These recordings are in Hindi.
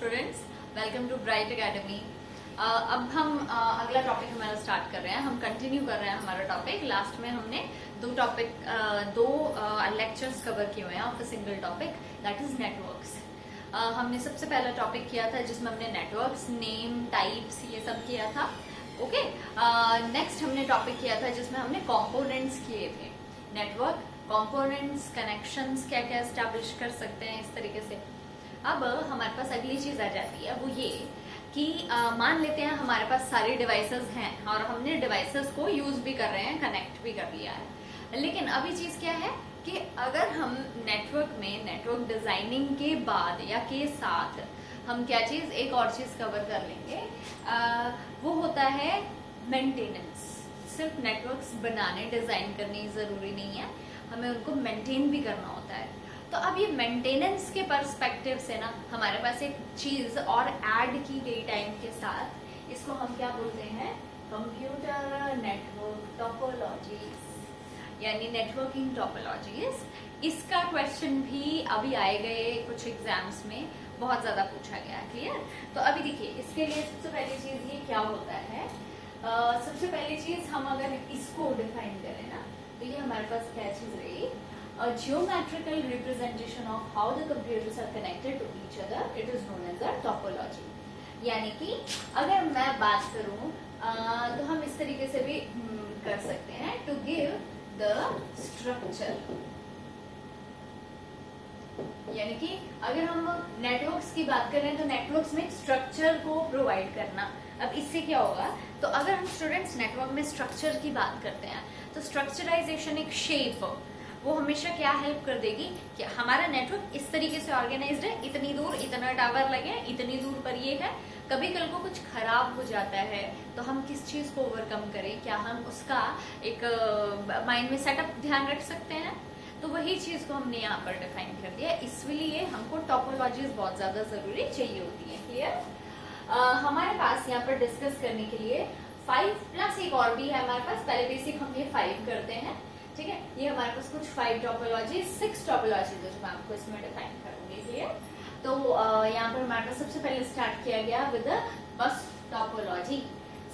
Students, welcome to Bright Academy. अब हम अगला टॉपिक हमारा स्टार्ट कर रहे हैं। हम कंटिन्यू कर रहे हैं हमारा टॉपिक। लास्ट में हमने दो लेक्चर्स कवर किए हुए हैं of a single topic, that is networks. हमने सबसे पहला टॉपिक किया था जिसमें हमने नेटवर्क्स, नेम, टाइप्स ये सब किया था। ओके, नेक्स्ट हमने टॉपिक किया था जिसमें हमने कंपोनेंट्स किए थे। नेटवर्क, कंपोनेंट्स, कनेक्शंस क्या क्या एस्टैब्लिश कर सकते हैं इस तरीके से। अब हमारे पास अगली चीज आ जाती है, वो ये कि मान लेते हैं हमारे पास सारे डिवाइसेस हैं और हमने डिवाइसेस को यूज भी कर रहे हैं, कनेक्ट भी कर लिया है। लेकिन अभी चीज क्या है कि अगर हम नेटवर्क में नेटवर्क डिजाइनिंग के बाद या के साथ हम क्या चीज, एक और चीज कवर कर लेंगे, वो होता है मेंटेनेंस। सिर्फ नेटवर्क्स बनाने, डिजाइन करनी जरूरी नहीं है, हमें उनको मेंटेन भी करना होता है। तो अब ये मेंटेनेंस के पर्सपेक्टिव से ना हमारे पास एक चीज और ऐड की गई टाइम के साथ, इसको हम क्या बोलते हैं, कंप्यूटर नेटवर्क टोपोलॉजीज, यानी नेटवर्किंग टोपोलॉजीज। इसका क्वेश्चन भी अभी आए गए कुछ एग्जाम्स में, बहुत ज्यादा पूछा गया। क्लियर? तो अभी देखिए, इसके लिए सबसे पहली चीज ये क्या होता है। सबसे पहली चीज हम अगर इसको डिफाइन करें ना, तो ये हमारे पास क्या चीज रही, a geometrical representation of how the computers are connected to each other, it is known as a topology। यानी कि अगर मैं बात करूं तो हम इस तरीके से भी कर सकते हैं, to give the structure। यानी कि अगर हम नेटवर्क्स की बात करें तो नेटवर्क्स में स्ट्रक्चर को प्रोवाइड करना। अब इससे क्या होगा, तो अगर हम स्टूडेंट्स नेटवर्क में स्ट्रक्चर की बात करते हैं तो स्ट्रक्चराइजेशन, एक शेप, वो हमेशा क्या हेल्प कर देगी कि हमारा नेटवर्क इस तरीके से ऑर्गेनाइज्ड है, इतनी दूर इतना टावर लगे, इतनी दूर पर ये है। कभी कल को कुछ खराब हो जाता है तो हम किस चीज को ओवरकम करें, क्या हम उसका एक माइंड में सेटअप ध्यान रख सकते हैं। तो वही चीज को हमने यहाँ पर डिफाइन कर दिया, इसलिए हमको टोपोलॉजीज बहुत ज्यादा जरूरी चाहिए होती है। क्लियर? हमारे पास यहाँ पर डिस्कस करने के लिए 5 प्लस एक और भी है हमारे पास। पहले बेसिक हम ये 5 करते हैं, ठीक है। ये हमारे पास कुछ 5 टोपोलॉजी, 6 टोपोलॉजी जो मैं आपको इसमें डिफाइन करूंगी। क्लियर? तो यहाँ पर हमारे पास सबसे पहले स्टार्ट किया गया विद बस टोपोलॉजी।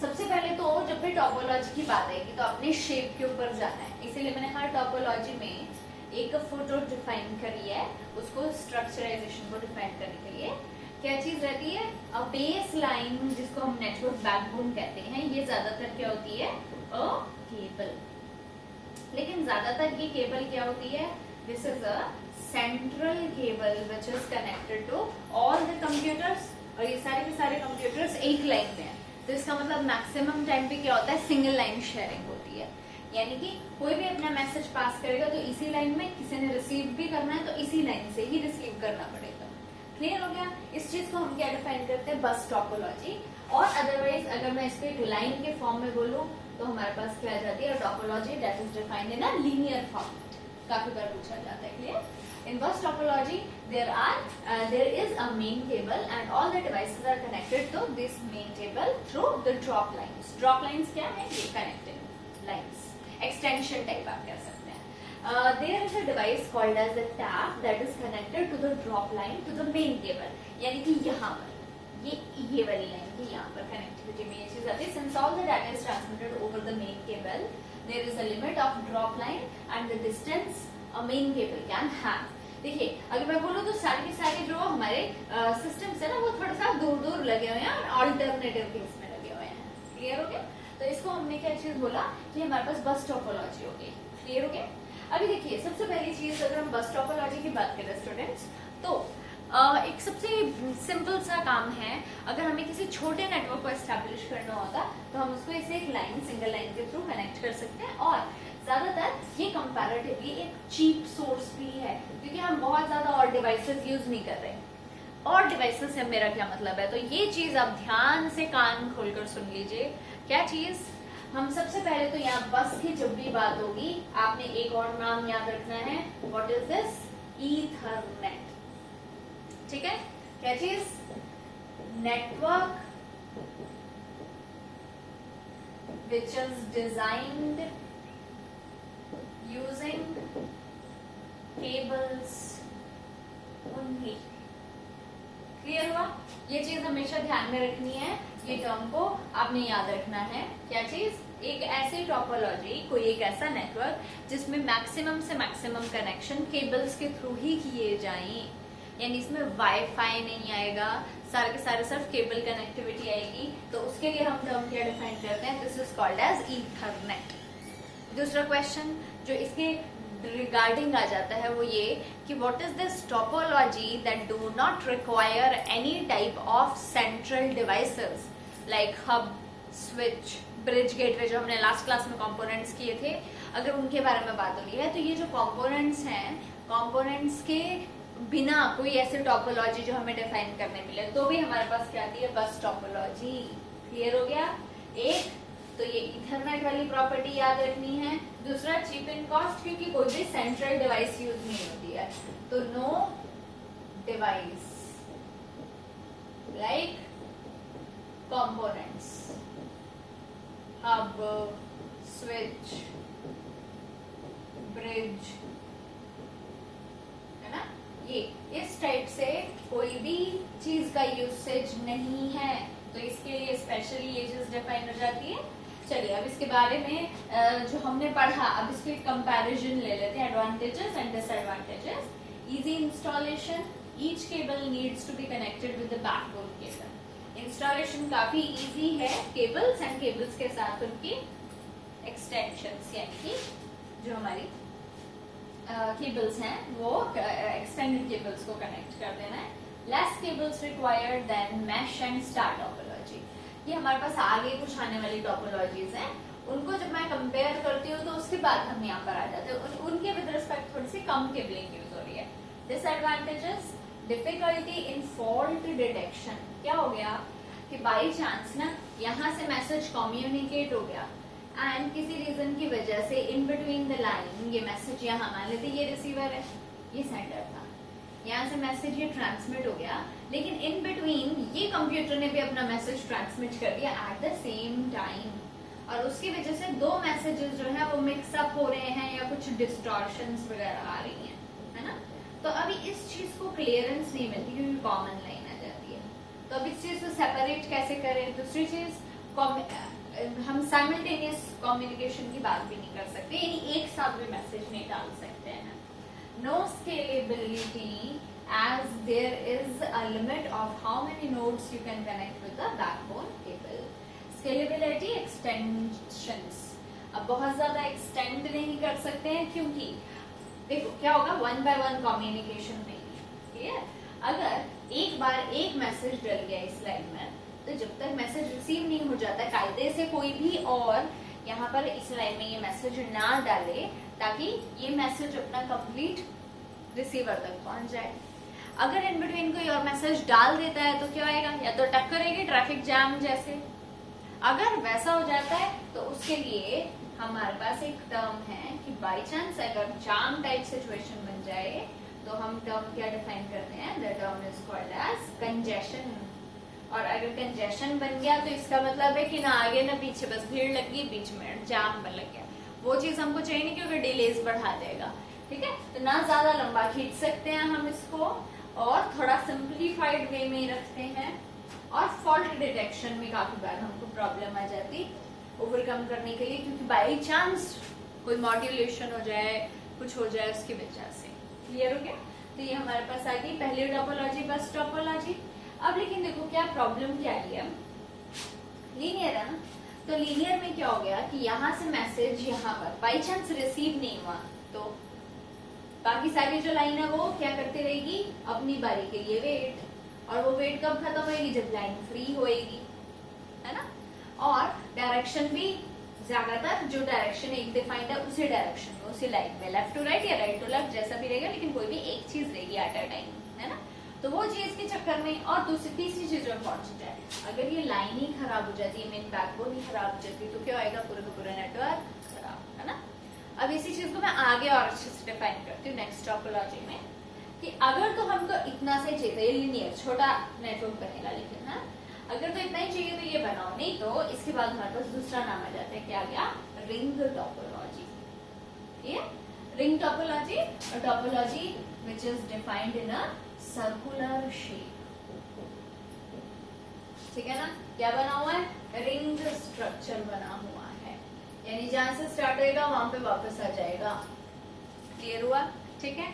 सबसे पहले तो जब भी टोपोलॉजी की बात आएगी तो अपने शेप के ऊपर जाना है, इसीलिए मैंने हर टोपोलॉजी में एक फोटो डिफाइन करी है, उसको स्ट्रक्चराइजेशन को डिफाइन करने के लिए क्या चीज रहती है, अ बेस लाइन, जिसको हम नेटवर्क बैकबोन कहते हैं। ये ज्यादातर क्या होती है, अ केबल। लेकिन ज्यादातर ये केबल क्या होती है, this is a central cable which is connected to all the computers. और ये सारे के सारे कंप्यूटर्स एक लाइन में है, तो इसका मतलब मैक्सिमम टाइम पे क्या होता है, सिंगल लाइन शेयरिंग होती है। यानी कि कोई भी अपना मैसेज पास करेगा तो इसी लाइन में, किसी ने रिसीव भी करना है तो इसी लाइन से ही रिसीव करना पड़ेगा। क्लियर हो गया? इस चीज को हम क्या डिफाइन करते हैं, बस टोपोलॉजी। और अदरवाइज अगर मैं इसको एक लाइन के फॉर्म में बोलूं तो हमारे पास क्या आ जाती है, topology that is defined in a linear form. काफी बार पूछा जाता है। क्लियर? इन बस topology there is a main cable and all the devices are connected to this main cable through the drop lines। drop lines क्या है, ये connecting lines, extension type आप कह सकते हैं। There is a device called as a tap that is connected to the drop line to the main cable। यानी कि यहाँ पर ये वाली लाइन की यहाँ पर कनेक्टिविटी में ये चीज आती है। Since all the data is transmitted over the main cable, there is a limit of drop line and the distance a main cable can have। देखिए, अगर मैं बोलूँ तो सारे के सारे जो हमारे सिस्टम्स है ना, वो थोड़ा सा दूर दूर लगे हुए हैं और ऑल्टरनेटिव केस में लगे हुए हैं। क्लियर हो गया? तो इसको हमने क्या चीज बोला कि हमारे पास बस टोपोलॉजी हो गई। क्लियर हो गया? अभी देखिए, सबसे पहली चीज अगर हम बस टोपोलॉजी की बात करें स्टूडेंट्स, तो एक सबसे सिंपल सा काम है। अगर हमें किसी छोटे नेटवर्क को एस्टैब्लिश करना होता तो हम उसको इसे एक लाइन, सिंगल लाइन के थ्रू कनेक्ट कर सकते हैं। और ज्यादातर ये कंपैरेटिवली एक चीप सोर्स भी है, क्योंकि हम बहुत ज्यादा और डिवाइसेस यूज नहीं कर रहे। और डिवाइसेस से मेरा क्या मतलब है, तो ये चीज आप ध्यान से कान खोलकर सुन लीजिए। क्या चीज, हम सबसे पहले तो यहाँ बस की जब भी बात होगी, आपने एक और नाम याद रखना है, व्हाट इज दिस, ईथरनेट। ठीक है? क्या चीज, network which is designed using cables only। Clear हुआ? ये चीज हमेशा ध्यान में रखनी है, ये टर्म को आपने याद रखना है। क्या चीज? एक ऐसी टोपोलॉजी, कोई एक ऐसा नेटवर्क जिसमें मैक्सिमम से मैक्सिमम कनेक्शन केबल्स के थ्रू ही किए जाएं, यानी इसमें वाईफाई नहीं आएगा, सारे के सारे सिर्फ केबल कनेक्टिविटी आएगी। तो उसके लिए हम टर्म क्या डिफाइन करते हैं? This is called as Ethernet. दूसरा क्वेश्चन जो इसके रिगार्डिंग आ जाता है वो ये कि what is this topology that do not require any type of central devices like hub, switch, bridge, gateway, जो हमने लास्ट क्लास में कंपोनेंट्स किए थे, अगर उनके बारे में बात हो रही है तो ये जो कंपोनेंट्स हैं, कंपोनेंट्स के बिना कोई ऐसी टोपोलॉजी जो हमें डिफाइन करने मिले तो भी हमारे पास क्या आती है? बस टोपोलॉजी। क्लियर हो गया? एक तो ये इथरनेट वाली प्रॉपर्टी याद रखनी है। दूसरा चीप इन कॉस्ट, क्योंकि कोई भी सेंट्रल डिवाइस यूज नहीं होती है, तो no device like components, hub, switch, bridge, है ना, ये इस टाइप से कोई भी चीज का यूसेज नहीं है, तो इसके लिए स्पेशली ये चीज डिफाइन हो जाती है। चलिए अब इसके बारे में जो हमने पढ़ा, अब इसके कंपैरिजन ले लेते हैं, advantages and disadvantages. Easy installation, each cable needs to be connected with the backbone cable. Installation काफी इजी है, केबल्स एंड केबल्स के साथ उनकी एक्सटेंशंस, यानी कि जो हमारी केबल्स हैं वो एक्सटेंडेड केबल्स को कनेक्ट कर देना है। Less cables required then mesh and star topology. ये हमारे पास आगे कुछ आने वाली टोपोलॉजीज हैं, उनको जब मैं कंपेयर करती हूँ तो उसके बाद हम यहाँ पर आ जाते हैं, उनके विद रिस्पेक्ट थोड़ी सी कम केबलिंग यूज हो रही है। Disadvantages, difficulty in fault detection. क्या हो गया कि बाई चांस ना यहाँ से मैसेज कम्युनिकेट हो गया एंड किसी रीजन की वजह से इन बिटवीन द लाइन ये मैसेज, यहाँ मान लेते ये रिसीवर है, ये सेंडर था, यहाँ से मैसेज ये ट्रांसमिट हो गया, लेकिन इन बिटवीन ये कंप्यूटर ने भी अपना मैसेज ट्रांसमिट कर दिया एट द सेम टाइम, और उसकी वजह से दो मैसेजेस जो है वो मिक्सअप हो रहे हैं या कुछ डिस्टॉर्शंस वगैरह आ रही हैं, है ना। तो अभी इस चीज को क्लियरेंस नहीं मिलती क्योंकि कॉमन लाइन आ जाती है। तो अब इस चीज को सेपरेट कैसे करें? दूसरी चीज, हम साइमल्टेनियस कम्युनिकेशन की बात भी नहीं कर सकते, यानी एक साथ भी मैसेज नहीं डाल सकते हैं। No scalability as there is a limit of how many nodes you can connect with the backbone cable. Scalability extensions, अब बहुत ज्यादा एक्सटेंड नहीं कर सकते हैं क्योंकि देखो क्या होगा, वन बाय वन कम्युनिकेशन में, ठीक है। अगर एक बार एक मैसेज डल गया इस लाइन में, तो जब तक मैसेज रिसीव नहीं हो जाता कायदे से कोई भी और यहाँ पर इस लाइन में ये मैसेज ना डाले ताकि ये मैसेज अपना कंप्लीट रिसीवर तक पहुंच जाए। अगर इन बिटवीन कोई और मैसेज डाल देता है तो क्या आएगा? या तो टक्करेगी ट्रैफिक जैम जैसे। अगर वैसा हो जाता है तो उसके लिए हमारे पास एक टर्म है कि बाई चांस अगर जाम टाइप सिचुएशन बन जाए तो हम टर्म क्या डिफाइन करते हैं? The term is called as congestion. और अगर कंजेशन बन गया तो इसका मतलब है कि ना आगे ना पीछे, बस भीड़ लग गई, बीच में जाम बन लग गया। वो चीज हमको चाहिए नहीं क्योंकि डिलेज बढ़ा देगा, ठीक है। तो ना ज्यादा लंबा खींच सकते हैं हम इसको, और थोड़ा सिंप्लीफाइड वे में ही रखते हैं। और फॉल्ट डिटेक्शन में काफी बार हमको प्रॉब्लम आ जाती ओवरकम करने के लिए, क्योंकि बाई चांस कोई मॉड्यूलेशन हो जाए, कुछ हो जाए उसकी वजह से। क्लियर हो गया? तो ये हमारे पास आ गई पहली टोपोलॉजी, बस टोपोलॉजी। अब लेकिन देखो क्या प्रॉब्लम क्या आई है, लीनियर है ना, तो लीनियर में क्या हो गया कि यहाँ से मैसेज यहाँ पर बाई चांस रिसीव नहीं हुआ तो बाकी सारी जो लाइन है वो क्या करती रहेगी? अपनी बारी के लिए वेट, और वो वेट कब खत्म होगी? जब लाइन फ्री होएगी, है ना। और डायरेक्शन भी ज्यादातर जो डायरेक्शन एक डिफाइंड है उसी डायरेक्शन में, उसी लाइन में, लेफ्ट टू राइट या राइट टू लेफ्ट जैसा भी रहेगा, लेकिन कोई भी एक चीज रहेगी एट अ टाइम, है ना। तो वो चीज के चक्कर में, और दूसरी तीसरी चीज में पहुंच जाए, अगर ये लाइन ही खराब हो जाती है, मेन बैकबोन ही खराब हो जाती है, तो क्या आएगा? पूरे का पूरा नेटवर्क खराब, है ना। अब इसी चीज को मैं आगे और अच्छे से डिफाइन करती हूँ नेक्स्ट टोपोलॉजी में, कि अगर तो हमको इतना से चाहिए, लीनियर छोटा नेटवर्क बनेगा, लेकिन है अगर तो इतना ही चाहिए तो ये बनाओ, नहीं तो इसके बाद हमारे पास दूसरा नाम आ जाता है, क्या आ गया? Ring topology. ये रिंग टोपोलॉजी, और topology which is defined in a circular shape. ठीक है ना, क्या बना हुआ है, रिंग स्ट्रक्चर बना हुआ है, यानी जहां से स्टार्ट होएगा वहां पे वापस आ जाएगा। क्लियर हुआ, ठीक है।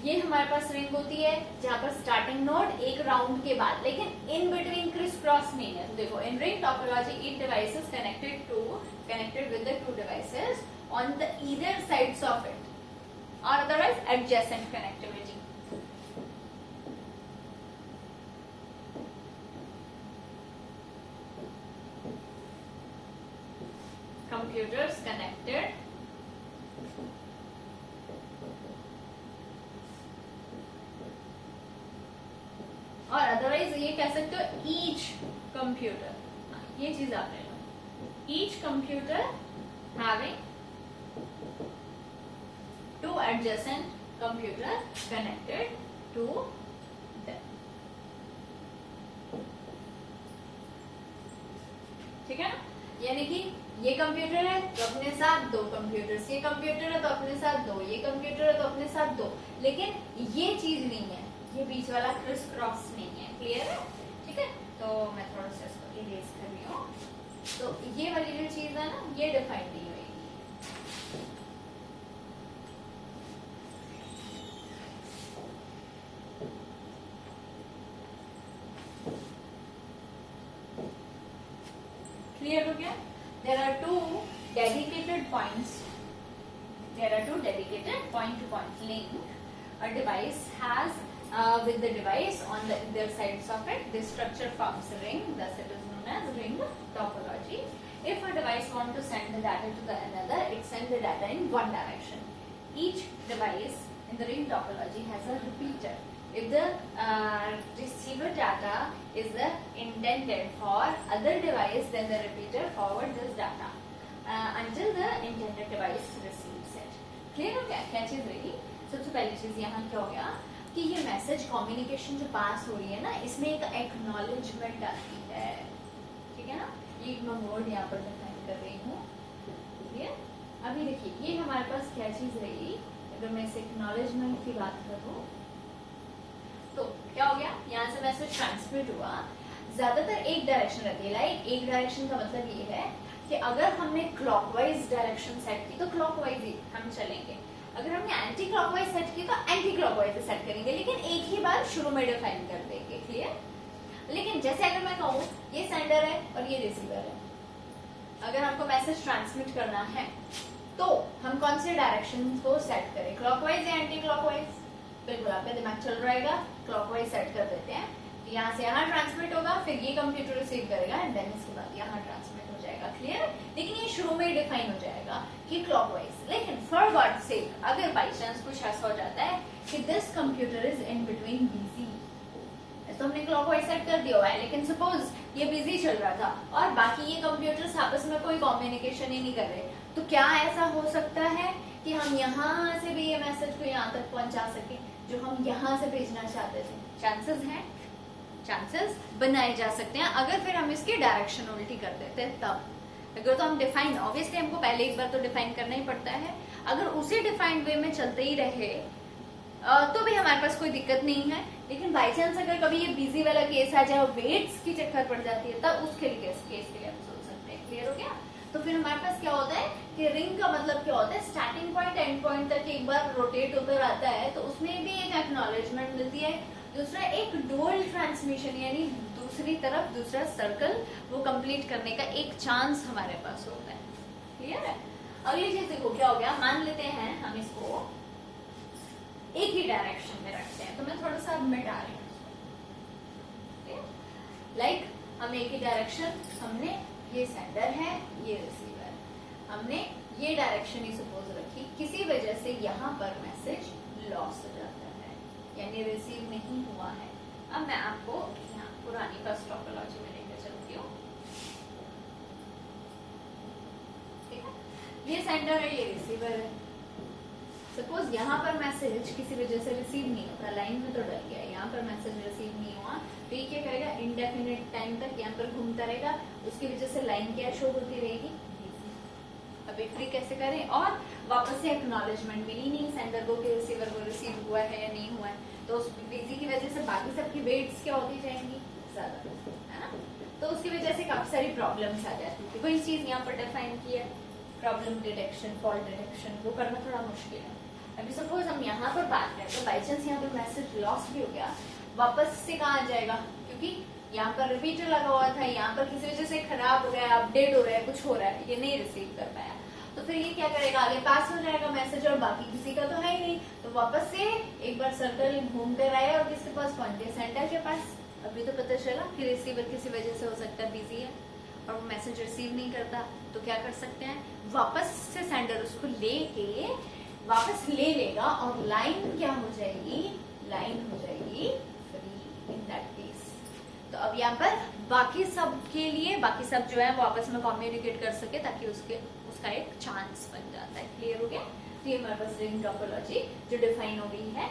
ये हमारे पास रिंग होती है जहां पर स्टार्टिंग नोड एक राउंड के बाद, लेकिन इन बिटवीन क्रिस क्रॉस नहीं है। तो देखो, in ring topology each device is connected with the two devices on the either sides of it और otherwise adjacent connectivity. Computers connected और अदरवाइज ये कह सकते हो ईच कंप्यूटर, ये चीज आप ले लो, each computer having two adjacent computer connected to them. ठीक है ना, यानी कि ये कंप्यूटर है तो अपने साथ दो कंप्यूटर्स, ये कंप्यूटर है तो अपने साथ दो, ये कंप्यूटर है तो अपने साथ दो, लेकिन ये चीज नहीं है, ये बीच वाला क्रिस क्रॉस नहीं है। क्लियर है, ठीक है। तो मैं थोड़ा सा इसको इरेज कर रही हूँ। तो ये वाली जो चीज है ना, ये डिफाइन नहीं हुई। क्लियर हो गया। There are two dedicated points. There are two dedicated point-to-point link. A device has with the device on the either sides of it. This structure forms a ring. Thus, it is known as ring topology. If a device wants to send the data to the another, it sends the data in one direction. Each device in the ring topology has a repeater. If the receiver data is the intended for other device, then the repeater forward this data until the intended device receives it. Clear हो गया क्या चीज रही? सबसे पहली चीज यहाँ क्या हो गया कि ये मैसेज कम्युनिकेशन जो पास हो रही है ना, इसमें एक एक्नॉलेजमेंट आती है। ठीक है ना, ये मैं वर्ड यहाँ पर डिफाइन कर रही हूँ। क्लियर? अभी देखिए, ये हमारे पास क्या चीज रही, अगर मैं इस एक्नॉलेजमेंट की बात करूँ तो क्या हो गया, यहाँ से मैसेज ट्रांसमिट हुआ, ज्यादातर एक डायरेक्शन रहती है। लाइक एक डायरेक्शन का मतलब ये है कि अगर हमने क्लॉकवाइज डायरेक्शन सेट की तो क्लॉकवाइज ही हम चलेंगे, अगर हमने एंटी क्लॉकवाइज सेट की तो एंटी क्लॉकवाइज सेट करेंगे, लेकिन एक ही बार शुरू में डिफाइन कर देंगे। क्लियर? लेकिन जैसे अगर मैं कहूँ ये सेंडर है और ये रिसीवर है, अगर हमको मैसेज ट्रांसमिट करना है तो हम कौन से डायरेक्शन को सेट करें, क्लॉकवाइज या एंटी क्लॉकवाइज? बिल्कुल आपका दिमाग चल रहेगा, क्लॉकवाइज सेट कर देते हैं। यहाँ से यहाँ ट्रांसमिट होगा, फिर ये कंप्यूटर रिसीव करेगा एंड देन इसके बाद यहाँ ट्रांसमिट हो जाएगा। क्लियर? लेकिन ये शुरू में ही डिफाइन हो जाएगा कि क्लॉकवाइज। लेकिन फॉर गॉड सेक अगर बाई चांस कुछ ऐसा हो जाता है कि this computer is in between busy, तो हमने क्लॉकवाइज सेट कर दिया हुआ है, लेकिन सपोज ये बिजी चल रहा था और बाकी ये कंप्यूटर्स आपस में कोई कम्युनिकेशन ही नहीं कर रहे, तो क्या ऐसा हो सकता है कि हम यहाँ से भी ये मैसेज को यहाँ तक पहुंचा सके जो हम यहाँ से भेजना चाहते थे? चांसेस हैं, चांसेस बनाए जा सकते हैं अगर फिर हम इसकी डायरेक्शन उल्टी कर देते हैं तब। अगर तो हम डिफाइन, ऑब्वियसली हमको पहले एक बार तो डिफाइन करना ही पड़ता है, अगर उसी डिफाइंड वे में चलते ही रहे तो भी हमारे पास कोई दिक्कत नहीं है। लेकिन बाई चांस अगर कभी ये बिजी वाला केस आ जाए और वेट्स की चक्कर पड़ जाती है, तब उसके लिए केस के लिए हम सोच सकते हैं। क्लियर हो गया? तो फिर हमारे पास क्या होता है कि रिंग का मतलब क्या होता है, स्टार्टिंग पॉइंट एंड पॉइंट तक एक बार रोटेट होकर आता है, तो उसमें भी एक एक्नॉलेजमेंट मिलती है। दूसरा एक डुअल ट्रांसमिशन, यानी दूसरी तरफ दूसरा सर्कल वो कंप्लीट करने का एक चांस हमारे पास होता है। क्लियर है? अगली चीज देखो क्या हो गया, मान लेते हैं हम इसको एक ही डायरेक्शन में रखते हैं, तो मैं थोड़ा सा मिटा रही हूँ। लाइक हम एक ही डायरेक्शन, हमने ये सेंडर है, ये रिसीवर, हमने ये डायरेक्शन ही सपोज रखी, किसी वजह से यहाँ पर मैसेज लॉस हो जाता है, यानी रिसीव नहीं हुआ है। अब मैं आपको यहाँ पुरानी फर्स्ट टोपोलॉजी में लेकर चलती हूँ। ठीक है, ये सेंडर है, ये रिसीवर है। सपोज यहाँ पर मैसेज किसी वजह से रिसीव नहीं होता, लाइन में तो डल गया, यहाँ पर मैसेज रिसीव नहीं हुआ, तो ये क्या करेगा, इंडेफिनिट टाइम तक यहाँ पर घूमता रहेगा, उसकी वजह से लाइन क्या शो होती रहेगी, अब फ्री कैसे करें, और वापस से एक्नॉलेजमेंट मिली नहीं सेंडर को कि रिसीवर को रिसीव हुआ है या नहीं हुआ है, तो उस बिजी की वजह से बाकी सबकी वेट्स क्या होती जाएंगी, ज्यादा, है ना। काफी सारी प्रॉब्लम्स आ जाती थी। वही चीज यहाँ पर डिफाइन की है, प्रॉब्लम डिटेक्शन, फॉल्ट डिटेक्शन, वो करना थोड़ा मुश्किल है। अभी सपोज हम यहाँ पर बात करें तो बाई चांस यहाँ पर मैसेज लॉस्ट भी हो गया, वापस से कहाँ आ जाएगा, क्योंकि यहाँ पर रिपीटर लगा हुआ था, यहाँ पर किसी वजह से खराब हो गया, अपडेट हो रहा है, कुछ हो रहा है, ये नहीं रिसीव कर पाया, तो फिर ये क्या करेगा, आगे पास हो जाएगा मैसेज और बाकी किसी का तो है ही नहीं, तो वापस से एक बार सर्कल घूम कर आए और किसके पास पहुंचे, सेंटर के पास। अभी तो पता चला कि रिसीवर किसी वजह से हो सकता है बिजी है और वो मैसेज रिसीव नहीं करता, तो क्या कर सकते हैं, वापस से सेंडर उसको लेके वापस ले लेगा और लाइन क्या हो जाएगी, लाइन हो जाएगी फ्री इन दैट केस। तो अब यहाँ पर बाकी सब के लिए, बाकी सब जो है वो आपस में कम्युनिकेट कर सके ताकि उसका एक चांस बन जाता है। क्लियर हो गया? तो ये हमारे पास रिंग टोपोलॉजी जो डिफाइन हो गई है।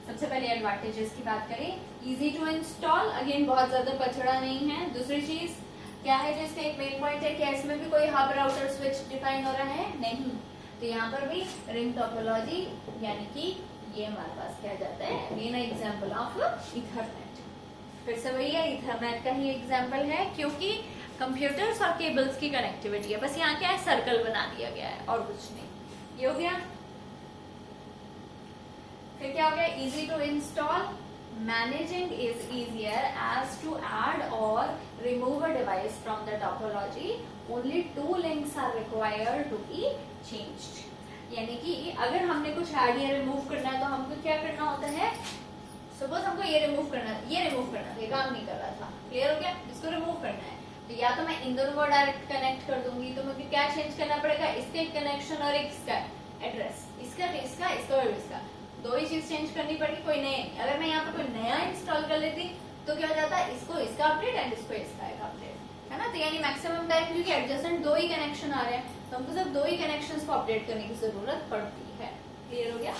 सबसे पहले एडवांटेजेस की बात करें, इजी टू इंस्टॉल, अगेन बहुत ज्यादा पछड़ा नहीं है। दूसरी चीज क्या है जो इसका एक मेन पॉइंट है, क्या इसमें भी कोई हब राउटर स्विच डिफाइन हो रहा है, नहीं। तो यहाँ पर भी रिंग टोपोलॉजी, यानी कि ये हमारे पास क्या जाता है, अगेन एग्जांपल ऑफ इथरनेट। फिर से वही है, इथरनेट का ही एग्जांपल है, क्योंकि कंप्यूटर्स और केबल्स की कनेक्टिविटी है, बस यहाँ क्या है, सर्कल बना दिया गया है और कुछ नहीं। ये हो गया। फिर क्या हो गया, easy to install, managing is easier as to add और remove a device from the topology, only 2 links are required to be changed. यानी कि अगर हमने कुछ ऐड या रिमूव करना है तो हमको क्या करना होता है, सपोज हमको ये रिमूव करना था, ये काम नहीं कर रहा था, क्लियर हो गया, इसको रिमूव करना है, तो या तो मैं इन दोनों को डायरेक्ट कनेक्ट कर दूंगी, तो मुझे क्या चेंज करना पड़ेगा, इसका एक कनेक्शन और एक इसका एड्रेस, इसका और इसका, 2 ही चीज चेंज करनी पड़ेगी, कोई नहीं। अगर मैं यहाँ पे कोई नया इंस्टॉल कर लेती तो क्या हो जाता, इसको इसका अपडेट एंड इसको इसका एक अपडेट, है ना। तो यानी मैक्सिमम टाइम क्योंकि एडजेसेंट 2 ही कनेक्शन आ रहे हैं तो हमको सिर्फ 2 ही कनेक्शंस को अपडेट करने की जरूरत पड़ती है। क्लियर हो गया?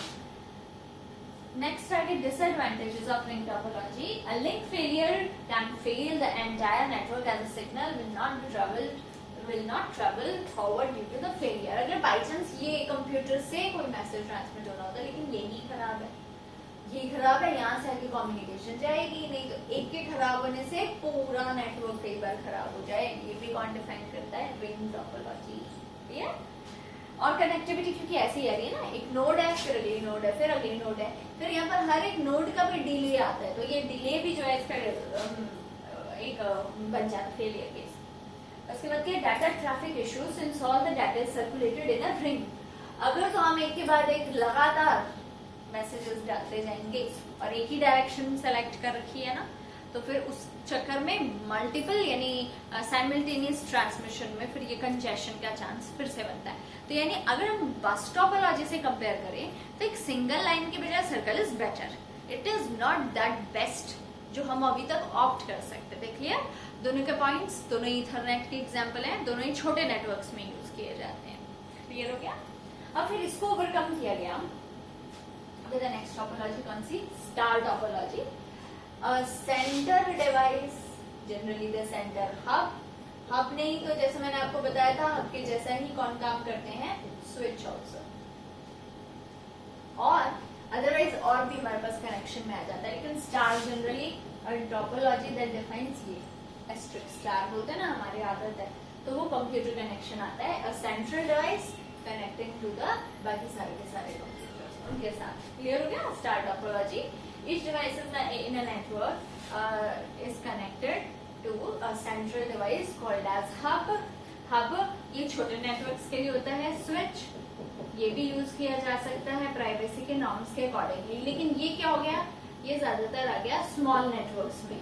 Next are the disadvantages of ring topology. A link failure can fail the entire network as the signal will not travel forward due to the failure. अगर by chance ये कंप्यूटर से कोई मैसेज ट्रांसमिट होना होता है लेकिन यही खराब है, यहाँ से आगे कम्युनिकेशन जाएगी नहीं, तो एक के खराब होने से पूरा नेटवर्क कई बार खराब हो जाए। ये भी कौन डिफाइन करता है, रिंग टोपोलॉजी। ठीक है? और कनेक्टिविटी क्योंकि ऐसी आ रही है ना, एक नोड है, फिर अगली नोड है, फिर अगली नोड है, फिर यहाँ पर हर एक नोड का भी डिले आता है, तो ये डिले भी जो है इसका एक बन जाता है फेलियर केस। उसके बाद क्या, data traffic issues since all the data is circulated in a ring. अगर तो हम एक के बाद एक लगातार मैसेजेस डालते जाएंगे और एक ही डायरेक्शन सेलेक्ट कर रखी है ना, तो फिर उस चक्कर में मल्टीपल यानी साइमल्टेनियस ट्रांसमिशन में फिर ये कंजेशन का चांस फिर से बनता है। तो यानी अगर हम बस टोपोलॉजी से कंपेयर करें तो एक सिंगल लाइन के बजाय circle is better, it is not that best जो हम अभी तक ऑप्ट कर सकते। देख लिया दोनों के पॉइंट्स, दोनों इथरनेट के एग्जाम्पल हैं, दोनों ही छोटे नेटवर्क्स में यूज किए जाते हैं। क्लियर हो गया? अब फिर इसको ओवरकम किया गया विद द नेक्स्ट टोपोलॉजी, कौन सी, star topology. Centre device, generally the centre hub नहीं तो जैसे मैंने आपको बताया था हब के जैसा ही कौन काम करते हैं, स्विच ऑल्सो, और अदरवाइज और भी हमारे पास कनेक्शन में आ जाता है। लेकिन star generally topology that defines ये एस्टेरिस्क स्टार बोलते हैं ना, हमारी आदत है, तो वो कंप्यूटर कनेक्शन आता है, a central device connecting to the बाकी सारे के सारे कंप्यूटर्स उनके साथ। क्लियर हो गया? Star topology, each device in a network is connected to a central device called as hub. Hub ये छोटे नेटवर्क्स के लिए होता है, स्विच ये भी यूज किया जा सकता है प्राइवेसी के नॉर्म्स के अकॉर्डिंगली। लेकिन ये क्या हो गया, ये ज्यादातर आ गया स्मॉल नेटवर्क्स में।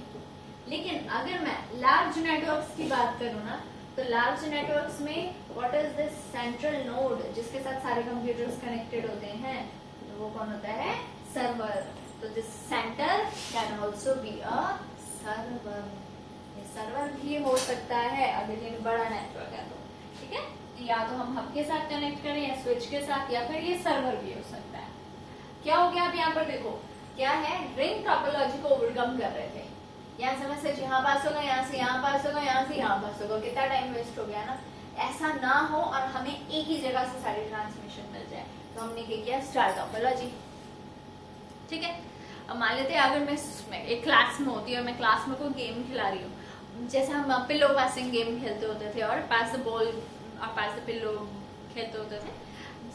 लेकिन अगर मैं लार्ज नेटवर्क्स की बात करूँ ना, तो लार्ज नेटवर्क्स में what is this central node जिसके साथ सारे कंप्यूटर्स कनेक्टेड होते हैं, तो वो कौन होता है, सर्वर। तो this centre can also be a server, server भी हो सकता है अगर ये बड़ा नेटवर्क है तो। ठीक है? या तो हम हब के साथ कनेक्ट करें या स्विच के साथ, या फिर ये सर्वर भी हो सकता है। क्या हो गया, अब यहाँ पर देखो क्या है, रिंग टोपोलॉजी को ओवरकम कर रहे थे। यहाँ से मैसेज यहाँ पास होगा, यहाँ से यहाँ पास होगा, यहाँ से यहाँ पास होगा, कितना टाइम वेस्ट हो गया ना। ऐसा ना हो और हमें एक ही जगह से सारी ट्रांसमिशन मिल जाए, तो हमने क्या किया, स्टार टोपोलॉजी। ठीक है? अब मान लेते हैं अगर मैं एक क्लास में होती है और मैं क्लास में कोई गेम खिला रही हूँ, जैसे हम पिल्लो पासिंग गेम खेलते होते थे और पास द बॉल और पास द पिल्लो खेलते होते थे,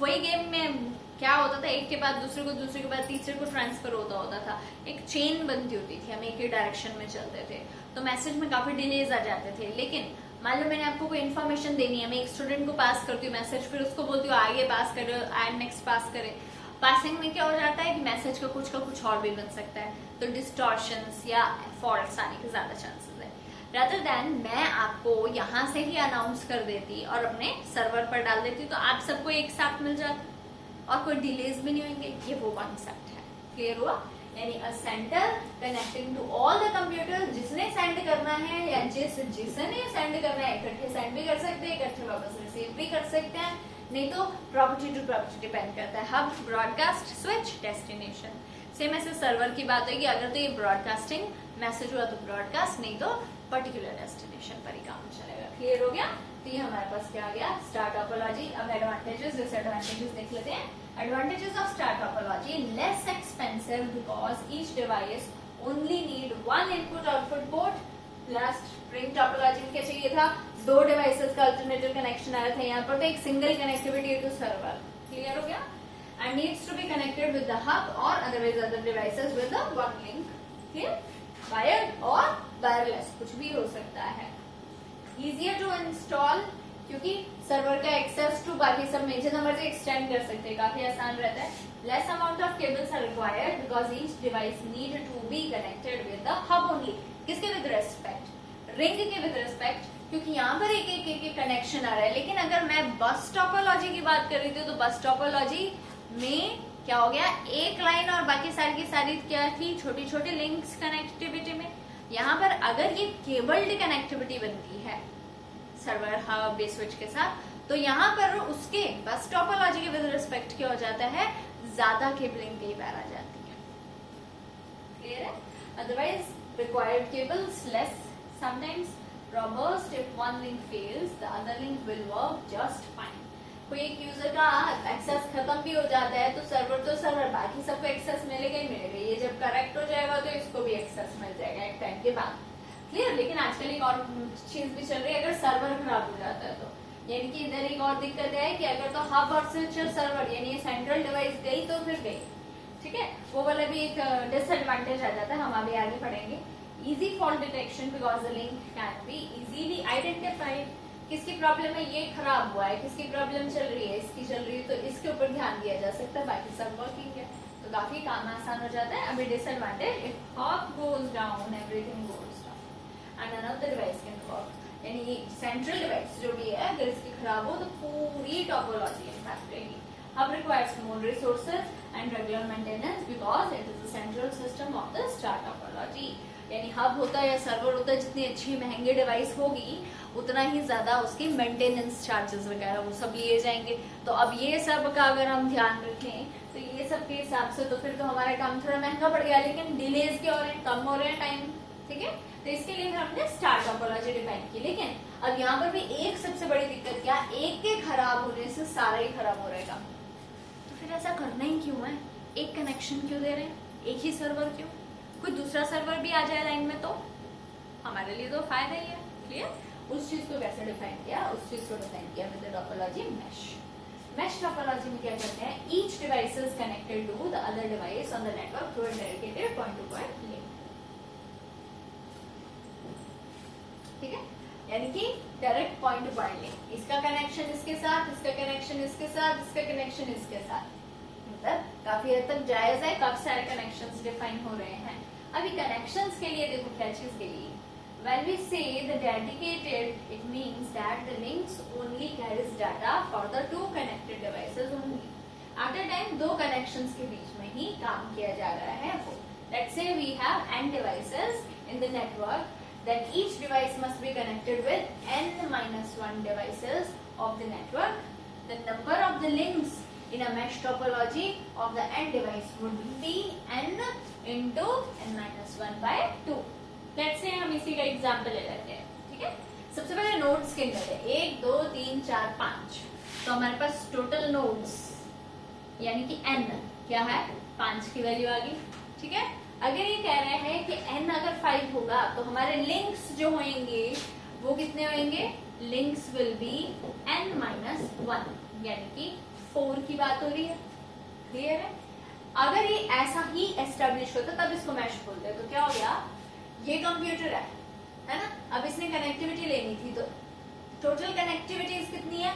वही गेम में क्या होता था, एक के बाद दूसरे को, दूसरे के बाद तीसरे को ट्रांसफर होता था, एक चेन बनती होती थी, हम एक ही डायरेक्शन में चलते थे, तो मैसेज में काफी डिलेज आ जाते थे। लेकिन मान लो मैंने आपको कोई इन्फॉर्मेशन देनी है, मैं एक स्टूडेंट को पास करती हूँ मैसेज, फिर उसको बोलती हूँ आगे पास करो, एंड नेक्स्ट पास करे। पासिंग में क्या हो जाता है कि मैसेज का कुछ और भी बन सकता है, तो डिस्टॉर्शंस या फॉल्ट्स आने के ज्यादा चांसेस है। रादर देन मैं आपको यहाँ से ही अनाउंस कर देती और अपने सर्वर पर डाल देती, तो आप सबको एक साथ मिल जाता और कोई डिलेज भी नहीं होंगे। ये वो कॉन्सेप्ट है, क्लियर हुआ? यानी a center connecting to all the computer, जिसने सेंड करना है या जिसने सेंड करना है, इकट्ठे सेंड भी कर सकते हैं, इकट्ठे वापस रिसीव भी कर सकते हैं, नहीं तो प्रॉपर्टी टू प्रॉपर्टी डिपेंड करता है। Hub, broadcast, switch, destination. Same ऐसे सर्वर की बात होगी, अगर तो ये ब्रॉडकास्टिंग मैसेज हुआ तो ब्रॉडकास्ट, नहीं तो पर्टिकुलर डेस्टिनेशन पर ही काम चलेगा। क्लियर हो गया? तो ये हमारे पास क्या आ गया, स्टार टोपोलॉजी। अब एडवांटेजेस डिसएडवांटेजेस देख लेते हैं। Advantages of star topology: less expensive because each device only need one input-output port. Last ring topology में क्या चाहिए था, दो डिवाइसेस का अल्टरनेटिव कनेक्शन आया था, यहाँ पर तो एक single connectivity to server. Clear हो गया? And needs to be connected with the hub or otherwise other devices with the one link. Clear? Wired और wireless कुछ भी हो सकता है। Easier to install क्योंकि सर्वर का एक्सेस टू बाकी सब में जितना मर्जी एक्सटेंड कर सकते हैं, काफी आसान रहता है। Less amount of cables are required because each device need to be connected with the hub only. किसके विद रेस्पेक्ट? रिंग के विद रेस्पेक्ट, क्योंकि यहाँ पर एक कनेक्शन आ रहा है। लेकिन अगर मैं बस टोपोलॉजी की बात कर रही थी, तो बस टोपोलॉजी में क्या हो गया, एक लाइन और बाकी सारी की सारी क्या थी, छोटी छोटी लिंक्स कनेक्टिविटी में। यहाँ पर अगर ये केबल्ड कनेक्टिविटी बनती है सर्वर हब बेस स्विच के साथ, तो यहाँ पर उसके बस टोपोलॉजी के विद रिस्पेक्ट क्या हो जाता है, ज्यादा केबलिंग कई बार आ जाती है। क्लियर है? Otherwise required cables less, sometimes robust if one link fails the other link will work just fine. कोई एक यूजर का एक्सेस खत्म भी हो जाता है तो सर्वर बाकी सबको एक्सेस मिलेगा ही मिलेगा, ये जब करेक्ट हो जाएगा तो इसको भी एक्सेस मिल जाएगा एक टाइम के बाद। क्लियर? लेकिन आजकल एक और चीज भी चल रही है, अगर सर्वर खराब हो जाता है तो, यानी कि इधर एक और दिक्कत है कि अगर तो हब और स्विच सर्वर यानी ये सेंट्रल डिवाइस गई तो फिर गई, ठीक है, वो वाला भी एक डिसएडवांटेज आ जाता है, हम अभी आगे पढ़ेंगे। Easy fault detection because the link can be easily identified. किसकी प्रॉब्लम है, ये खराब हुआ है, किसकी प्रॉब्लम चल रही है, इसकी चल रही है, तो इसके ऊपर ध्यान दिया जा सकता है, बाकी सब वर्किंग है, तो काफी काम आसान हो जाता है। अभी disadvantage, if hub goes down everything goes down and another device can work. यानी सेंट्रल डिवाइस जो भी है अगर इसकी खराब हो तो पूरी टोपोलॉजी इम्पैक्ट रहेगी। Hub requires more resources and regular maintenance because it is the central system of the star topology. यानी हब होता है या सर्वर होता है, जितनी अच्छी महंगी डिवाइस होगी उतना ही ज्यादा उसकी मेंटेनेंस चार्जेस वगैरह वो सब लिए जाएंगे। तो अब ये सब का अगर हम ध्यान रखें तो ये सब के हिसाब से तो फिर तो हमारा काम थोड़ा महंगा पड़ गया, लेकिन डिलेज क्या हो रहे हैं, कम हो रहे हैं टाइम, ठीक है। तो इसके लिए हमने स्टार टोपोलॉजी डिफाइन की। लेकिन अब यहाँ पर भी एक सबसे बड़ी दिक्कत क्या, एक के खराब होने से सारा ही खराब हो रहेगा, तो फिर ऐसा करना ही क्यों है, एक कनेक्शन क्यों दे रहे हैं, एक ही सर्वर क्यों, कोई दूसरा सर्वर भी आ जाए लाइन में तो हमारे लिए तो फायदा ही है। क्लियर? उस चीज को कैसे डिफाइन किया, उस चीज को डिफाइन किया with the topology mesh. Mesh topology में क्या करते हैं, each device is connected to the other device on the network through a dedicated point to point link. ठीक है, यानी कि direct point to point link, इसका कनेक्शन इसके साथ, इसका कनेक्शन इसके साथ, इसका कनेक्शन इसके साथ, मतलब काफी हद तक जायज है, काफी सारे कनेक्शंस डिफाइन हो रहे हैं। अभी कनेक्शंस के लिए देखो क्या चीज के लिए, when we say the dedicated, it means that the links only carries data for the two connected devices only. At a time दो connections के बीच में ही काम किया जा रहा है वो। Let's say we have n devices in the network, then each device must be connected with n-1 devices of the network. The number of the links in a mesh topology of the n device would be n into n-1 by 2. Let's say हम इसी का एग्जाम्पल ले लेते हैं, ठीक है। सबसे पहले नोड्स के अंदर है 1 2 3 4 5, तो हमारे पास टोटल नोड्स यानी कि n क्या है, 5 की वैल्यू आ गई, ठीक है। अगर ये कह रहे हैं कि n अगर 5 होगा तो हमारे लिंक्स जो होंगे वो कितने होंगे, लिंक्स विल बी n-1, यानी कि 4 की बात हो रही है। क्लियर है? अगर ये ऐसा ही एस्टेब्लिश होता तब इसको मैश बोलते हैं। तो क्या हो गया, ये कंप्यूटर है ना, अब इसने कनेक्टिविटी लेनी थी तो टोटल कनेक्टिविटीज कितनी है,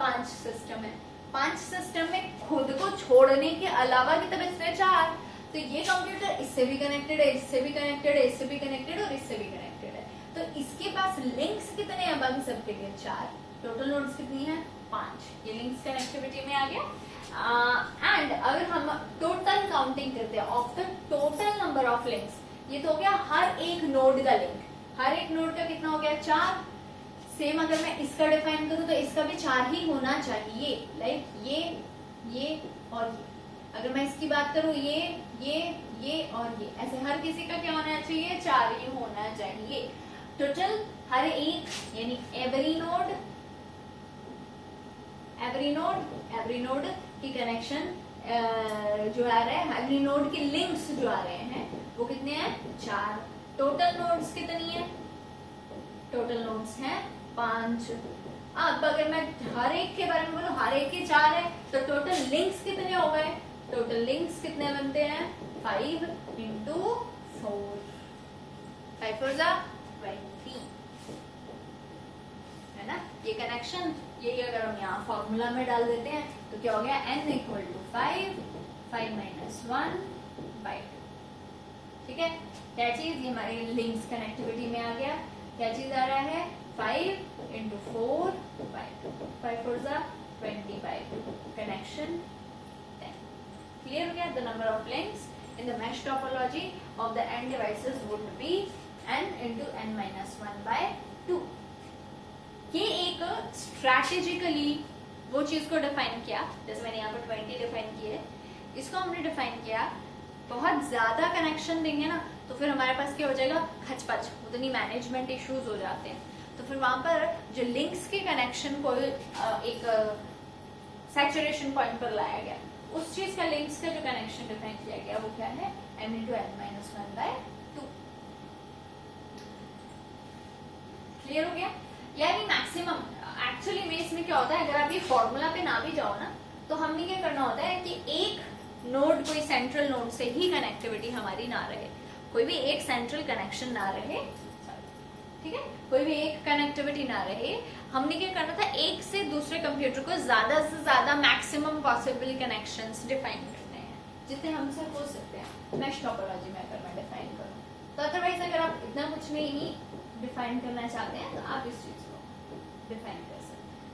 5 सिस्टम है। 5 सिस्टम में खुद को छोड़ने के अलावा की तब इसमें 4, तो ये कंप्यूटर इससे भी कनेक्टेड है, इससे भी कनेक्टेड है, इससे भी कनेक्टेड और इससे भी कनेक्टेड है। तो इसके पास लिंक्स कितने हैं, बाकी सबके लिए 4, टोटल नोड्स कितनी है, 5। ये लिंक्स कनेक्टिविटी में आ गया। एंड अगर हम टोटल काउंटिंग करते हैं of the total number of links, ये तो हो गया हर एक नोड का लिंक, हर एक नोड का कितना हो गया, 4। सेम अगर मैं इसका डिफाइन करूं तो इसका भी 4 ही होना चाहिए, लाइक ये और ये। अगर मैं इसकी बात करूं ये और ये, ऐसे हर किसी का क्या होना चाहिए, 4 ही होना चाहिए। टोटल हर एक यानी एवरी नोड की कनेक्शन जो आ रहा है, एवरी नोड के लिंक्स जो आ रहे हैं वो कितने हैं, 4। टोटल नोड्स कितनी है, टोटल नोड्स हैं 5। अब अगर मैं हर एक के बारे में बोलूं, हर एक के 4 है, तो टोटल लिंक्स कितने हो गए, टोटल लिंक्स कितने बनते हैं, 5 into 4, 5 4 जा 20, है ना। ये कनेक्शन, यही अगर हम यहाँ फॉर्मूला में डाल देते हैं तो क्या हो गया, n इक्वल टू 5, 5 - 1/2। ठीक है, क्या चीज, ये हमारी लिंक्स कनेक्टिविटी में आ गया। क्या चीज आ रहा है, 5 into 4/2, 5 4 जा 20/2, कनेक्शन 10। क्लियर हो गया। The number of links in the mesh topology of the n devices would be n into n-1/2। ये एक स्ट्रैटेजिकली वो चीज को डिफाइन किया, जैसे मैंने यहाँ पर 20 डिफाइन किए, इसको हमने डिफाइन किया। बहुत ज्यादा कनेक्शन देंगे ना तो फिर हमारे पास क्या हो जाएगा, खचपच, उतनी मैनेजमेंट इश्यूज हो जाते हैं। तो फिर वहां पर जो लिंक्स के कनेक्शन को एक सैचुरेशन पॉइंट पर लाया गया, उस चीज का लिंक्स का जो कनेक्शन डिफाइन किया गया वो क्या है, m into n-1/2। क्लियर हो गया। यानी मैक्सिमम एक्चुअली में इसमें क्या होता है, अगर आप ये फॉर्मूला पे ना भी जाओ ना तो हमने क्या करना होता है कि एक नोड, कोई सेंट्रल नोड से ही कनेक्टिविटी हमारी ना रहे, कोई भी एक सेंट्रल कनेक्शन ना रहे, ठीक है, कोई भी एक कनेक्टिविटी ना रहे। हमने क्या करना था, एक से दूसरे कंप्यूटर को ज्यादा से ज्यादा मैक्सिमम पॉसिबल कनेक्शंस डिफाइन करने हैं, जितने हमसे हो सकते हैं मैश टोपोलॉजी में अगर मैं डिफाइन करूं। तो अदरवाइज अगर आप इतना कुछ में ही डिफाइन करना चाहते हैं तो आप इस चीज को डिफाइन कर सकते हैं।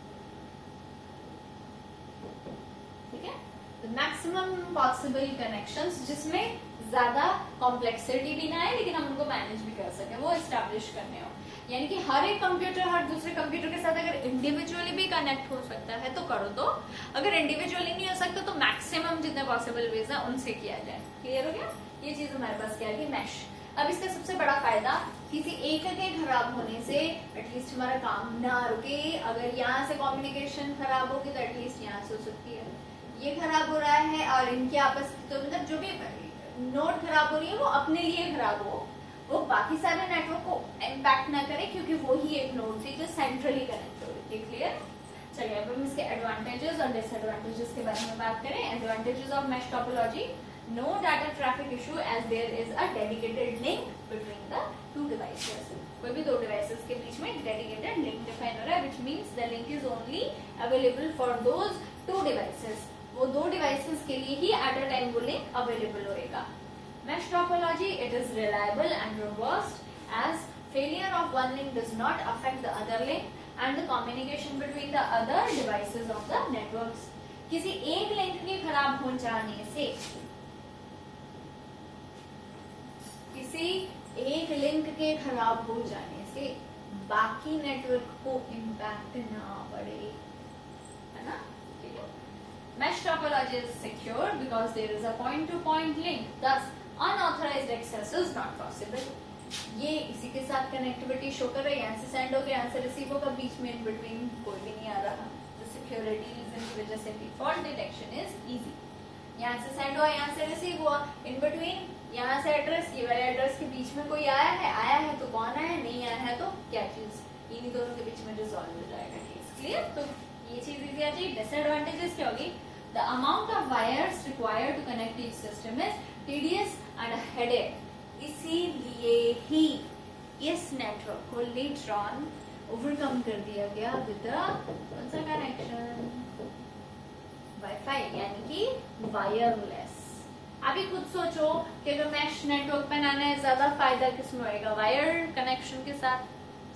ठीक है, तो मैक्सिमम पॉसिबल कनेक्शंस जिसमें ज्यादा कॉम्प्लेक्सिटी भी ना है लेकिन हम उनको मैनेज भी कर सके, वो एस्टैब्लिश करने हो। यानी कि हर एक कंप्यूटर हर दूसरे कंप्यूटर के साथ अगर इंडिविजुअली भी कनेक्ट हो सकता है तो करो, तो अगर इंडिविजुअली नहीं हो सकता तो मैक्सिमम जितने पॉसिबल वेज है उनसे किया जाए। क्लियर हो गया। ये चीज हमारे पास क्या है, मैश। अब इसका सबसे बड़ा फायदा, किसी एक के खराब होने से एटलीस्ट हमारा काम ना रुके। अगर यहाँ से कम्युनिकेशन खराब होगी तो एटलीस्ट यहाँ से हो सकती है। ये खराब हो रहा है और इनके आपस, तो मतलब जो भी नोड खराब हो रही है वो अपने लिए खराब हो, वो बाकी सारे नेटवर्क को इम्पैक्ट ना करे, क्योंकि वो ही एक नोड थी जो सेंट्रली कनेक्ट हो रही थी। क्लियर। चलिए अब हम इसके एडवांटेजेस और डिसएडवांटेजेस के बारे में बात करें। Advantages of mesh topology: no data traffic issue as there is a dedicated link between the two devices। कोई भी दो डिवाइसेस के बीच में डेडिकेटेड लिंक डिफाइन हो रहा है, which means the link is only available for those two devices। वो दो डिवाइसेस के लिए ही एट अ टाइम वो लिंक अवेलेबल होएगा। Mesh topology, it is reliable and robust as failure of one link does not affect the other link and the communication between the other devices of the networks। किसी एक लिंक के खराब हो जाने से, किसी एक लिंक के खराब हो जाने से बाकी नेटवर्क को इम्पैक्ट ना पड़े, है ना। ठीक है। Mesh topology is secure because there is a point-to-point link, thus unauthorized access is not possible। ये इसी के साथ कनेक्टिविटी शो कर रहा है, यहाँ से सेंड हो गया, यहाँ से रिसीव होगा, बीच में इन बिटवीन कोई भी नहीं आ रहा। तो सिक्योरिटी रीजन की वजह से डिफॉल्ट डिटेक्शन इज इजी। यहाँ से सेंड हुआ, यहाँ से रिसीव हुआ, इन बिटवीन यहाँ से एड्रेस, ये वाले एड्रेस के बीच में कोई आया है तो कौन आया है, नहीं आया है तो क्या चीज, इन्हीं दोनों के बीच में रिजॉल्व हो जाएगा केस। क्लियर? तो ये चीज इजी आ जाएगी। डिसएडवांटेजेस क्या होगी? The amount of wires required to connect each system is tedious and headache. इसीलिए ही इस नेटवर्क को लेटर ऑन ओवरकम कर दिया गया विद कौन सा कनेक्शन? वाईफाई, यानी कि वायरलेस। अभी खुद सोचो कि अगर मैश नेटवर्क बनाना है, ज्यादा फायदा किसमें होएगा? वायर कनेक्शन के साथ,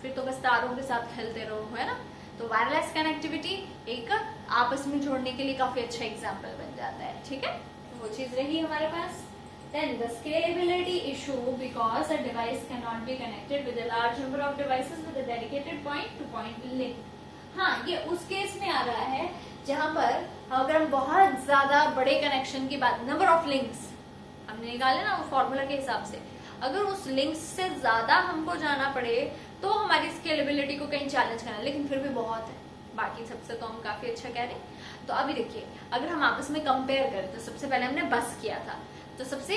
फिर तो बस तारों के साथ खेलते रहो, है ना? तो वायरलेस कनेक्टिविटी एक आपस में जोड़ने के लिए काफी अच्छा एग्जांपल बन जाता है। ठीक है, तो वो चीज रही हमारे पास। Then the scalability issue, because a device cannot be connected with a large number of devices with a dedicated point-to-point link. हाँ, ये उस केस में आ रहा है जहां पर अगर हम बहुत ज्यादा बड़े कनेक्शन की बात, नंबर ऑफ लिंक्स हमने निकाले ना वो फॉर्मूला के हिसाब से, अगर उस लिंक्स से ज्यादा हमको जाना पड़े तो हमारी स्केलेबिलिटी को कहीं चैलेंज करना, लेकिन फिर भी बहुत है, बाकी सबसे तो हम काफी अच्छा कह रहे हैं। तो अभी देखिए, अगर हम आपस में कंपेयर करें तो सबसे पहले हमने बस किया था, तो सबसे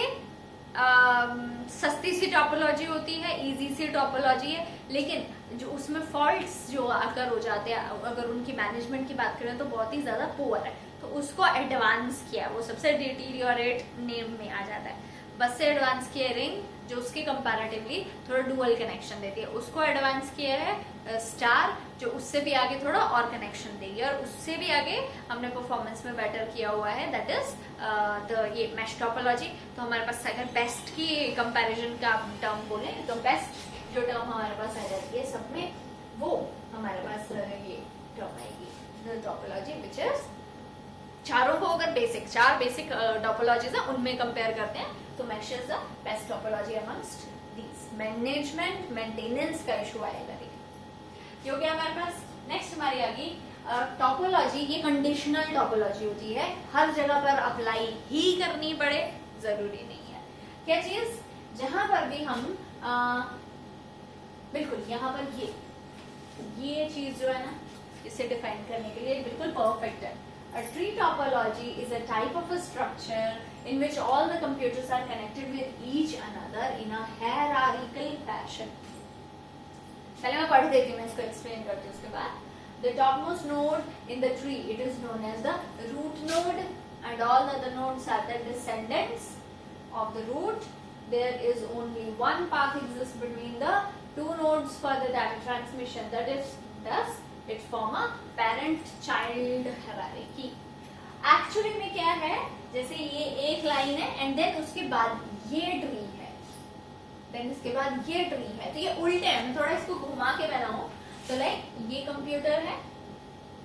सस्ती सी टोपोलॉजी होती है, इजी सी टोपोलॉजी है, लेकिन जो उसमें फॉल्ट्स जो आकर हो जाते हैं, अगर उनकी मैनेजमेंट की बात करें तो बहुत ही ज्यादा पुअर है, तो उसको एडवांस किया, वो सबसे डिटीरियोरेट नेम में आ जाता है। बस से एडवांस किया रिंग, जो उसके कंपैरेटिवली थोड़ा डुअल कनेक्शन देती है, उसको एडवांस किया है स्टार, जो उससे भी आगे थोड़ा और कनेक्शन देगी, और उससे भी आगे हमने परफॉर्मेंस में बेटर किया हुआ है, दैट इज ये मैश टोपोलॉजी। तो हमारे पास अगर बेस्ट की कंपैरिजन का टर्म बोले तो बेस्ट जो टर्म हमारे पास आ जाती है सब में, वो हमारे पास ये टर्म आएगी टोपोलॉजी, विच इज चारों को अगर चार बेसिक टोपोलॉजीज है उनमें कंपेयर करते हैं तो mesh is the best topology amongst these. Management maintenance का इशू आएगा, ये हो गया हमारे पास। नेक्स्ट हमारी आ गई टोपोलॉजी, ये कंडीशनल टोपोलॉजी होती है, हर जगह पर अप्लाई ही करनी पड़े जरूरी नहीं है। क्या चीज? जहां पर भी हम बिल्कुल यहाँ पर ये चीज जो है ना, इसे डिफाइन करने के लिए बिल्कुल परफेक्ट है। A tree topology is a type of a structure in which all the computers are connected with each another in a hierarchical fashion. पहले मैं पढ़ देती हूँ, मैं इसको एक्सप्लेन करती हूँ उसके बाद। The topmost node in the tree, it is known as the root node, and all the other nodes are the descendants of the root. There is only one path exists between the two nodes for the data transmission. That is thus it form a parent child hierarchy. Actually में क्या है, जैसे ये एक लाइन है एंड देन उसके बाद ये ट्री है, देन इसके बाद ये ट्री है, तो ये उल्टे है। मैं थोड़ा इसको घुमा के बनाऊं तो लाइक ये कंप्यूटर है,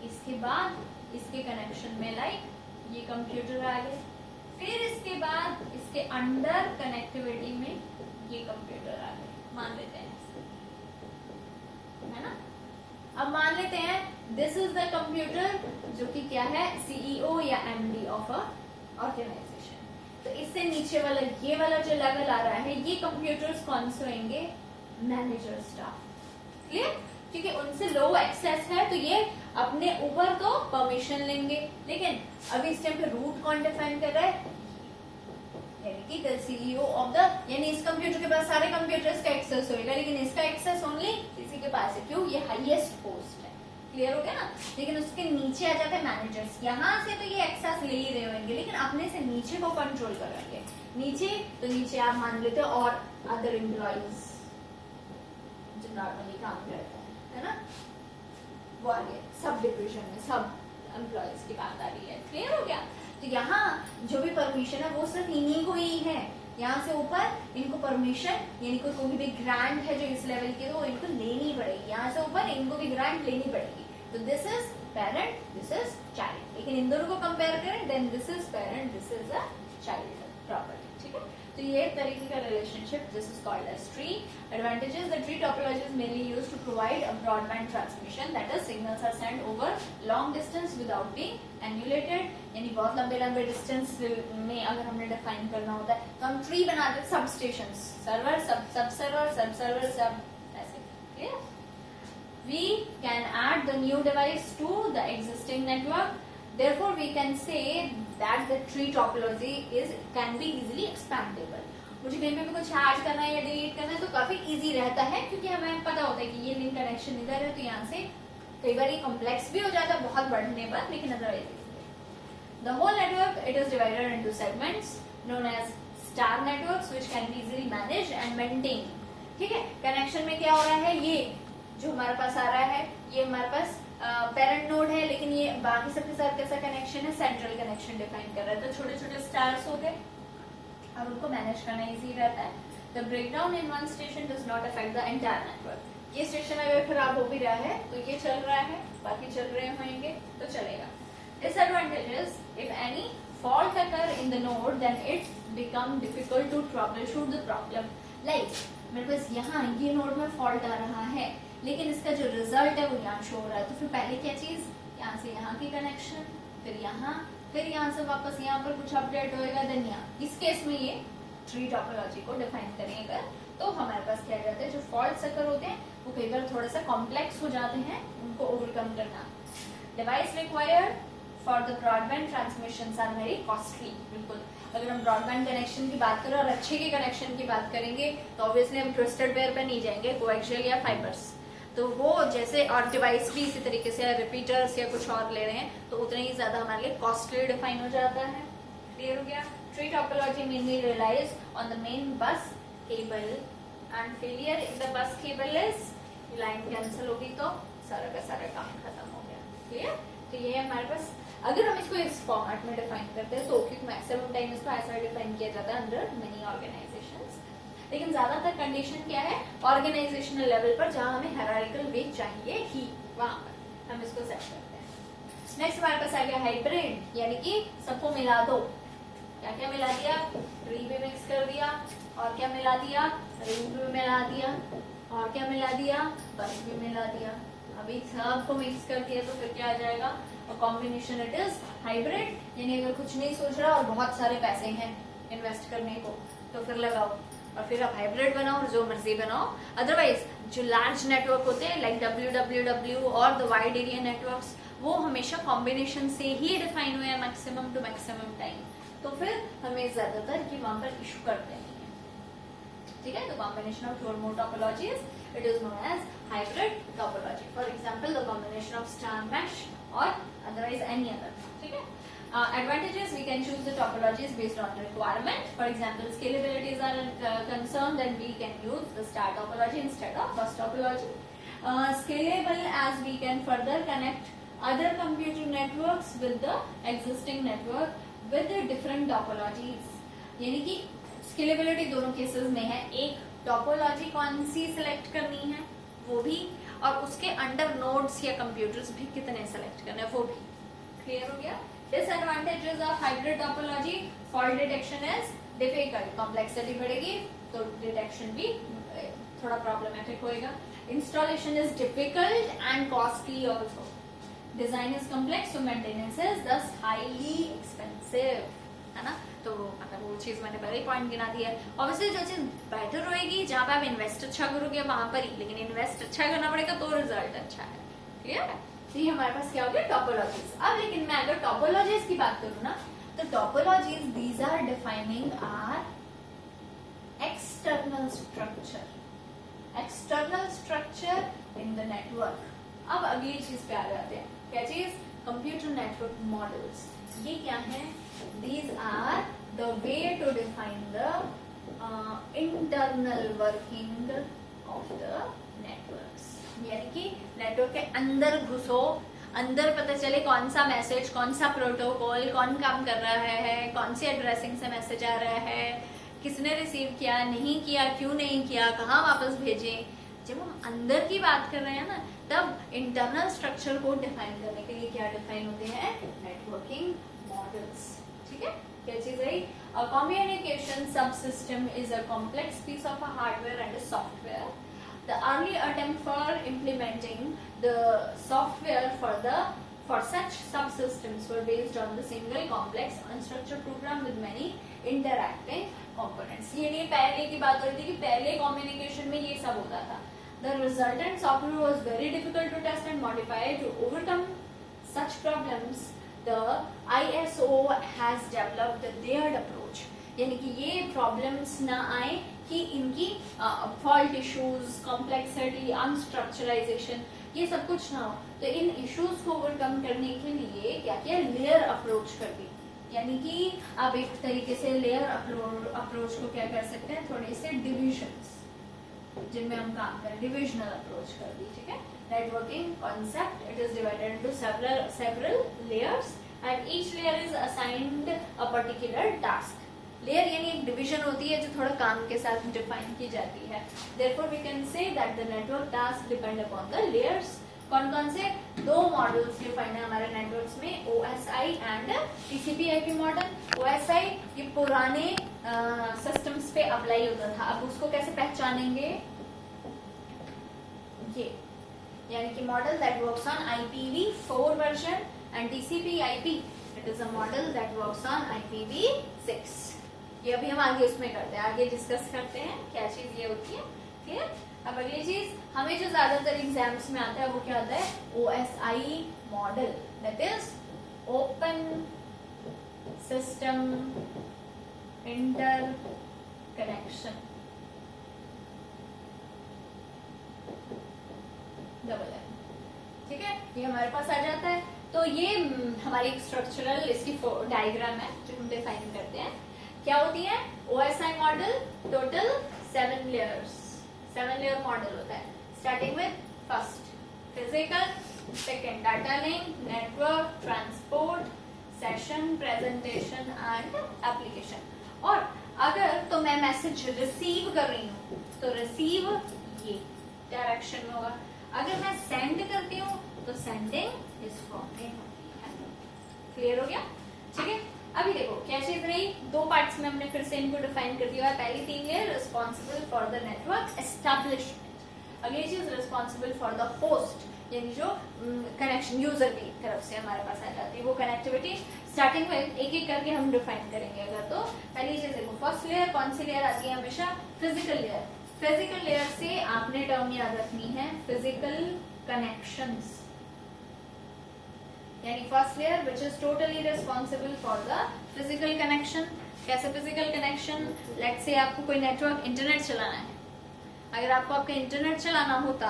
इसके बाद इसके कनेक्शन में लाइक ये कंप्यूटर आ गए, फिर इसके बाद इसके अंडर कनेक्टिविटी में ये कंप्यूटर आ गए, मान लेते हैं, है ना। अब मान लेते हैं दिस इज द कंप्यूटर जो कि क्या है, सीईओ या एमडी ऑफ अ ऑर्गेनाइजेशन। तो इससे नीचे वाला ये वाला जो लेवल आ रहा है, ये कंप्यूटर्स कौन से होंगे? Manager staff. क्लियर? क्योंकि उनसे लो एक्सेस है तो ये अपने ऊपर तो परमिशन लेंगे, लेकिन अभी इस टाइम पे रूट कौन डिफाइन कर रहा है, यानी कि द सीईओ ऑफ द, यानी इस कंप्यूटर के पास सारे कंप्यूटर्स का एक्सेस होगा, लेकिन इसका एक्सेस ओनली इसी के पास है। क्यों? ये हाईएस्ट पोस्ट है। क्लियर हो गया ना। लेकिन उसके नीचे आ जाते हैं मैनेजर्स, यहाँ से तो ये एक्सेस ले ही रहे होंगे, लेकिन अपने से नीचे को कंट्रोल करेंगे। नीचे तो नीचे आप मान लेते हो और अदर एम्प्लॉइज जो नॉर्मली काम करते हैं, है ना, वो आगे सब डिविजन में सब एम्प्लॉइज की बात आ रही है। क्लियर हो गया। तो यहाँ जो भी परमिशन है वो सिर्फ इन्हीं को ही है, यहाँ से ऊपर इनको परमिशन, यानी कोई भी ग्रांट है जो इस लेवल की तो इनको लेनी पड़ेगी, यहाँ से ऊपर इनको भी ग्रांट लेनी पड़ेगी। तो this is parent, this is child, लेकिन इन दोनों को कंपेयर करें then this is parent, this is a child property. ठीक है, तो ये तरीके का relationship, this is called as tree. Advantages: the tree topology is mainly used to provide a broadband transmission, that is signals are sent over long distance without being annulated, यानी बहुत लंबे लंबे डिस्टेंस में अगर हमने डिफाइन करना होता है तो हम ट्री बनाते हैं, सब स्टेशन, सर्वर, सब सर्वर, सब ऐसे। Clear? We can add the new device to the existing network. Therefore, we can say that the tree topology can be easily expandable. मुझे कहीं पे भी कुछ ऐड करना है या डिलीट करना है तो काफी इजी रहता है, क्योंकि हमें पता होता है कि ये लिंक कनेक्शन इधर है, तो यहाँ से कई बार ये कॉम्प्लेक्स भी हो जाता है बहुत बढ़ने पर, लेकिन otherwise the whole network it is divided into segments known as star networks which can be easily managed and maintained. ठीक है, कनेक्शन में क्या हो रहा है, ये जो हमारे पास आ रहा है ये हमारे पास पेरेंट नोड है, लेकिन ये बाकी सबके साथ कैसा कनेक्शन है, सेंट्रल कनेक्शन डिफाइन कर रहा है, तो छोटे छोटे स्टार्स हो गए और उनको मैनेज करना इजी रहता है. The breakdown in one station does not affect the entire network. ये स्टेशन अगर खराब हो भी रहा है तो ये चल रहा है, बाकी चल रहे होंगे तो चलेगा. Disadvantages: if any fault occur in the node, then it become difficult to troubleshoot the problem. Like मेरे पास यहाँ ये नोड में फॉल्ट आ रहा है, लेकिन इसका जो रिजल्ट है वो यहाँ शो हो रहा है, तो फिर पहले क्या चीज, यहाँ से यहाँ की कनेक्शन, फिर यहाँ से वापस यहाँ पर कुछ अपडेट होएगा, देन यहाँ. इस केस में ये ट्री टोपोलॉजी को डिफाइन करेंगे तो हमारे पास क्या जाता है, जो फॉल्ट्स अकर होते हैं वो कई बार थोड़ा सा कॉम्प्लेक्स हो जाते हैं, उनको ओवरकम करना. Device required for the broadband transmission are very costly. बिल्कुल, अगर हम ब्रॉडबैंड कनेक्शन की बात करें और अच्छे के कनेक्शन की बात करेंगे तो ऑब्वियसली हम ट्विस्टेड पेयर पे नहीं जाएंगे, कोएक्सियल या फाइबर्स. तो वो जैसे, और डिवाइस भी इसी तरीके से रिपीटर्स या कुछ और ले रहे हैं तो उतना ही ज्यादा हमारे लिए कॉस्टली डिफाइन हो जाता है. क्लियर हो गया. Tree topology mainly relies on the main bus cable and failure in the bus cable is, line cancel होगी तो सारा का सारा काम खत्म हो गया. क्लियर. तो ये हमारे पास, अगर हम इसको इस फॉर्मेट में डिफाइन करते हैं तो क्योंकि मैक्सिमम टाइम इसको ऐसा डिफाइन किया जाता है अंडर मेनी ऑर्गेनाइजेशंस, लेकिन ज्यादातर कंडीशन क्या है, ऑर्गेनाइजेशनल लेवल पर जहां हमें हायरार्किकल वे चाहिए ही वहां पर हम इसको सेट करते हैं. नेक्स्ट हमारे पास आ गया हाइब्रिड, यानी कि सबको मिला दो. क्या क्या मिला दिया, ट्री भी मिक्स कर दिया, और क्या मिला दिया, रिंग भी मिला दिया, और क्या मिला दिया, बस भी मिला दिया. अभी सबको मिक्स कर दिया तो फिर क्या आ जाएगा, कॉम्बिनेशन. इट इज हाइब्रिड, यानी अगर कुछ नहीं सोच रहा और बहुत सारे पैसे हैं इन्वेस्ट करने को तो फिर लगाओ और फिर आप हाइब्रिड बनाओ और जो मर्जी बनाओ. अदरवाइज जो लार्ज नेटवर्क होते हैं लाइक WWW और द वाइड एरिया नेटवर्क्स, वो हमेशा कॉम्बिनेशन से ही डिफाइन हुए हैं मैक्सिमम टू मैक्सिमम टाइम, तो फिर हमें ज्यादातर कि वहां पर इशू करते हैं. ठीक है, तो कॉम्बिनेशन ऑफ टू और मोर topologies it is known as hybrid topology. For example, the combination of star mesh or otherwise any other. ठीक है. Advantages: we can choose the topologies based on requirement. For example, scalabilities are concerned, then we can use the star topology instead of bus topology. Scalable as we can further connect other computer networks with the existing network with the different topologies. यानी कि scalability दोनों केसेस में है. एक टोपोलॉजी कौन सी सिलेक्ट करनी है वो भी, और उसके अंडर नोड्स या कंप्यूटर्स भी कितने सिलेक्ट करने हैं वो भी. क्लियर हो गया. Disadvantages of hybrid topology: fault detection is difficult, complexity बढ़ेगी तो डिटेक्शन भी थोड़ा प्रॉब्लमेटिक होएगा. Installation is difficult and costly also. Design is complex so maintenance is दस हाईली एक्सपेंसिव, है ना. तो मतलब वो चीज मैंने पहले पॉइंट गिना दिया है. ऑब्वियसली जो चीज बेटर होएगी, जहां पे आप इन्वेस्ट अच्छा करोगे वहां पर ही, लेकिन इन्वेस्ट अच्छा करना पड़ेगा तो रिजल्ट अच्छा है. क्लियर है. तो ये हमारे पास क्या हो गया, टोपोलॉजीज. अब लेकिन मैं अगर टोपोलॉजीज की बात करूँ ना, तो topologies these are defining are external structure in the network. अब अगली चीज पे आ जाते हैं. क्या चीज, कंप्यूटर नेटवर्क मॉडल्स. ये क्या है, these are the way to define the internal working of the networks. यानी कि नेटवर्क के अंदर घुसो, अंदर पता चले कौन सा मैसेज, कौन सा प्रोटोकॉल, कौन काम कर रहा है, कौन सी एड्रेसिंग से मैसेज आ रहा है, किसने रिसीव किया, नहीं किया, क्यों नहीं किया, कहाँ वापस भेजें. जब हम अंदर की बात कर रहे हैं ना, तब इंटरनल स्ट्रक्चर को डिफाइन करने के लिए क्या डिफाइन होते हैं, नेटवर्किंग मॉडल्स. ठीक है. क्या चीज रही, a communication subsystem is a complex piece of a hardware and a software. The early attempt for implementing the software for such subsystems were based on the single complex unstructured program with many interacting components. ये नहीं पहले की बात हो रही थी कि पहले communication में ये सब होता था. The resultant software was very difficult to test and modify. To overcome such problems, the ISO has developed their approach. यानी कि ये प्रॉब्लम्स ना आए कि इनकी फॉल्ट इश्यूज, कॉम्प्लेक्सिटी, अनस्ट्रक्चराइजेशन, ये सब कुछ ना हो। तो इन इश्यूज को ओवरकम करने के लिए क्या किया, लेयर अप्रोच कर दी। यानी कि आप एक तरीके से लेयर अप्रोच को क्या कर सकते हैं, थोड़े से डिविजन्स जिनमें हम काम करें, डिविजनल अप्रोच कर दी। ठीक है, networking concept, it is divided into several layers and each layer is assigned a particular task. Layer यानी एक डिवीजन होती है जो थोड़ा काम के साथ डिफाइन की जाती है। Therefore we can say that the network tasks depend upon the layers। कौन कौन से दो मॉडल्स डिफाइन है हमारे नेटवर्क्स में, OSI and TCP/IP model. OSI ये पुराने सिस्टम्स पे अप्लाई होता था, अब उसको कैसे पहचानेंगे, ये यानी कि model that works on IPv4 version and TCP/IP it is a model that works on IPv6। ये अभी हम आगे उसमें करते हैं, आगे डिस्कस करते हैं क्या चीज ये होती है। क्लियर। अब अगली चीज हमें जो ज्यादातर एग्जाम्स में आता है वो क्या आता है, OSI model, that is open system inter connection, double है। ठीक है, ये हमारे पास आ जाता है। तो ये हमारी एक स्ट्रक्चरल इसकी डायग्राम है जो हम डिफाइन करते हैं। क्या होती है OSI model, total 7 layers, 7 layer model होता है, starting with first physical, second data link, network, transport, session, presentation and application. और अगर तो मैं मैसेज रिसीव कर रही हूँ तो रिसीव ये डायरेक्शन में होगा, अगर मैं सेंड करती हूँ तो सेंडिंग इस फॉर्म में होती है। क्लियर हो गया। ठीक है, अभी देखो क्या चीज रही, दो पार्ट्स में हमने फिर से इनको डिफाइन कर दिया है। पहली 3 layer responsible for the network establishment, अगली चीज रिस्पॉन्सिबल फॉर द होस्ट, यानी जो कनेक्शन यूजर की तरफ से हमारे पास आ जाती है वो कनेक्टिविटी। स्टार्टिंग में एक एक करके हम डिफाइन करेंगे। अगर तो पहली चीज देखो, फर्स्ट लेयर कौन सी लेयर आती है हमेशा, फिजिकल लेयर। फिजिकल लेयर से आपने टर्म याद रखनी है फिजिकल कनेक्शंस, यानी first layer which is totally responsible for the physical connection. कैसे फिजिकल कनेक्शन, लेट्स से आपको कोई नेटवर्क इंटरनेट चलाना है, अगर आपको आपका इंटरनेट चलाना होता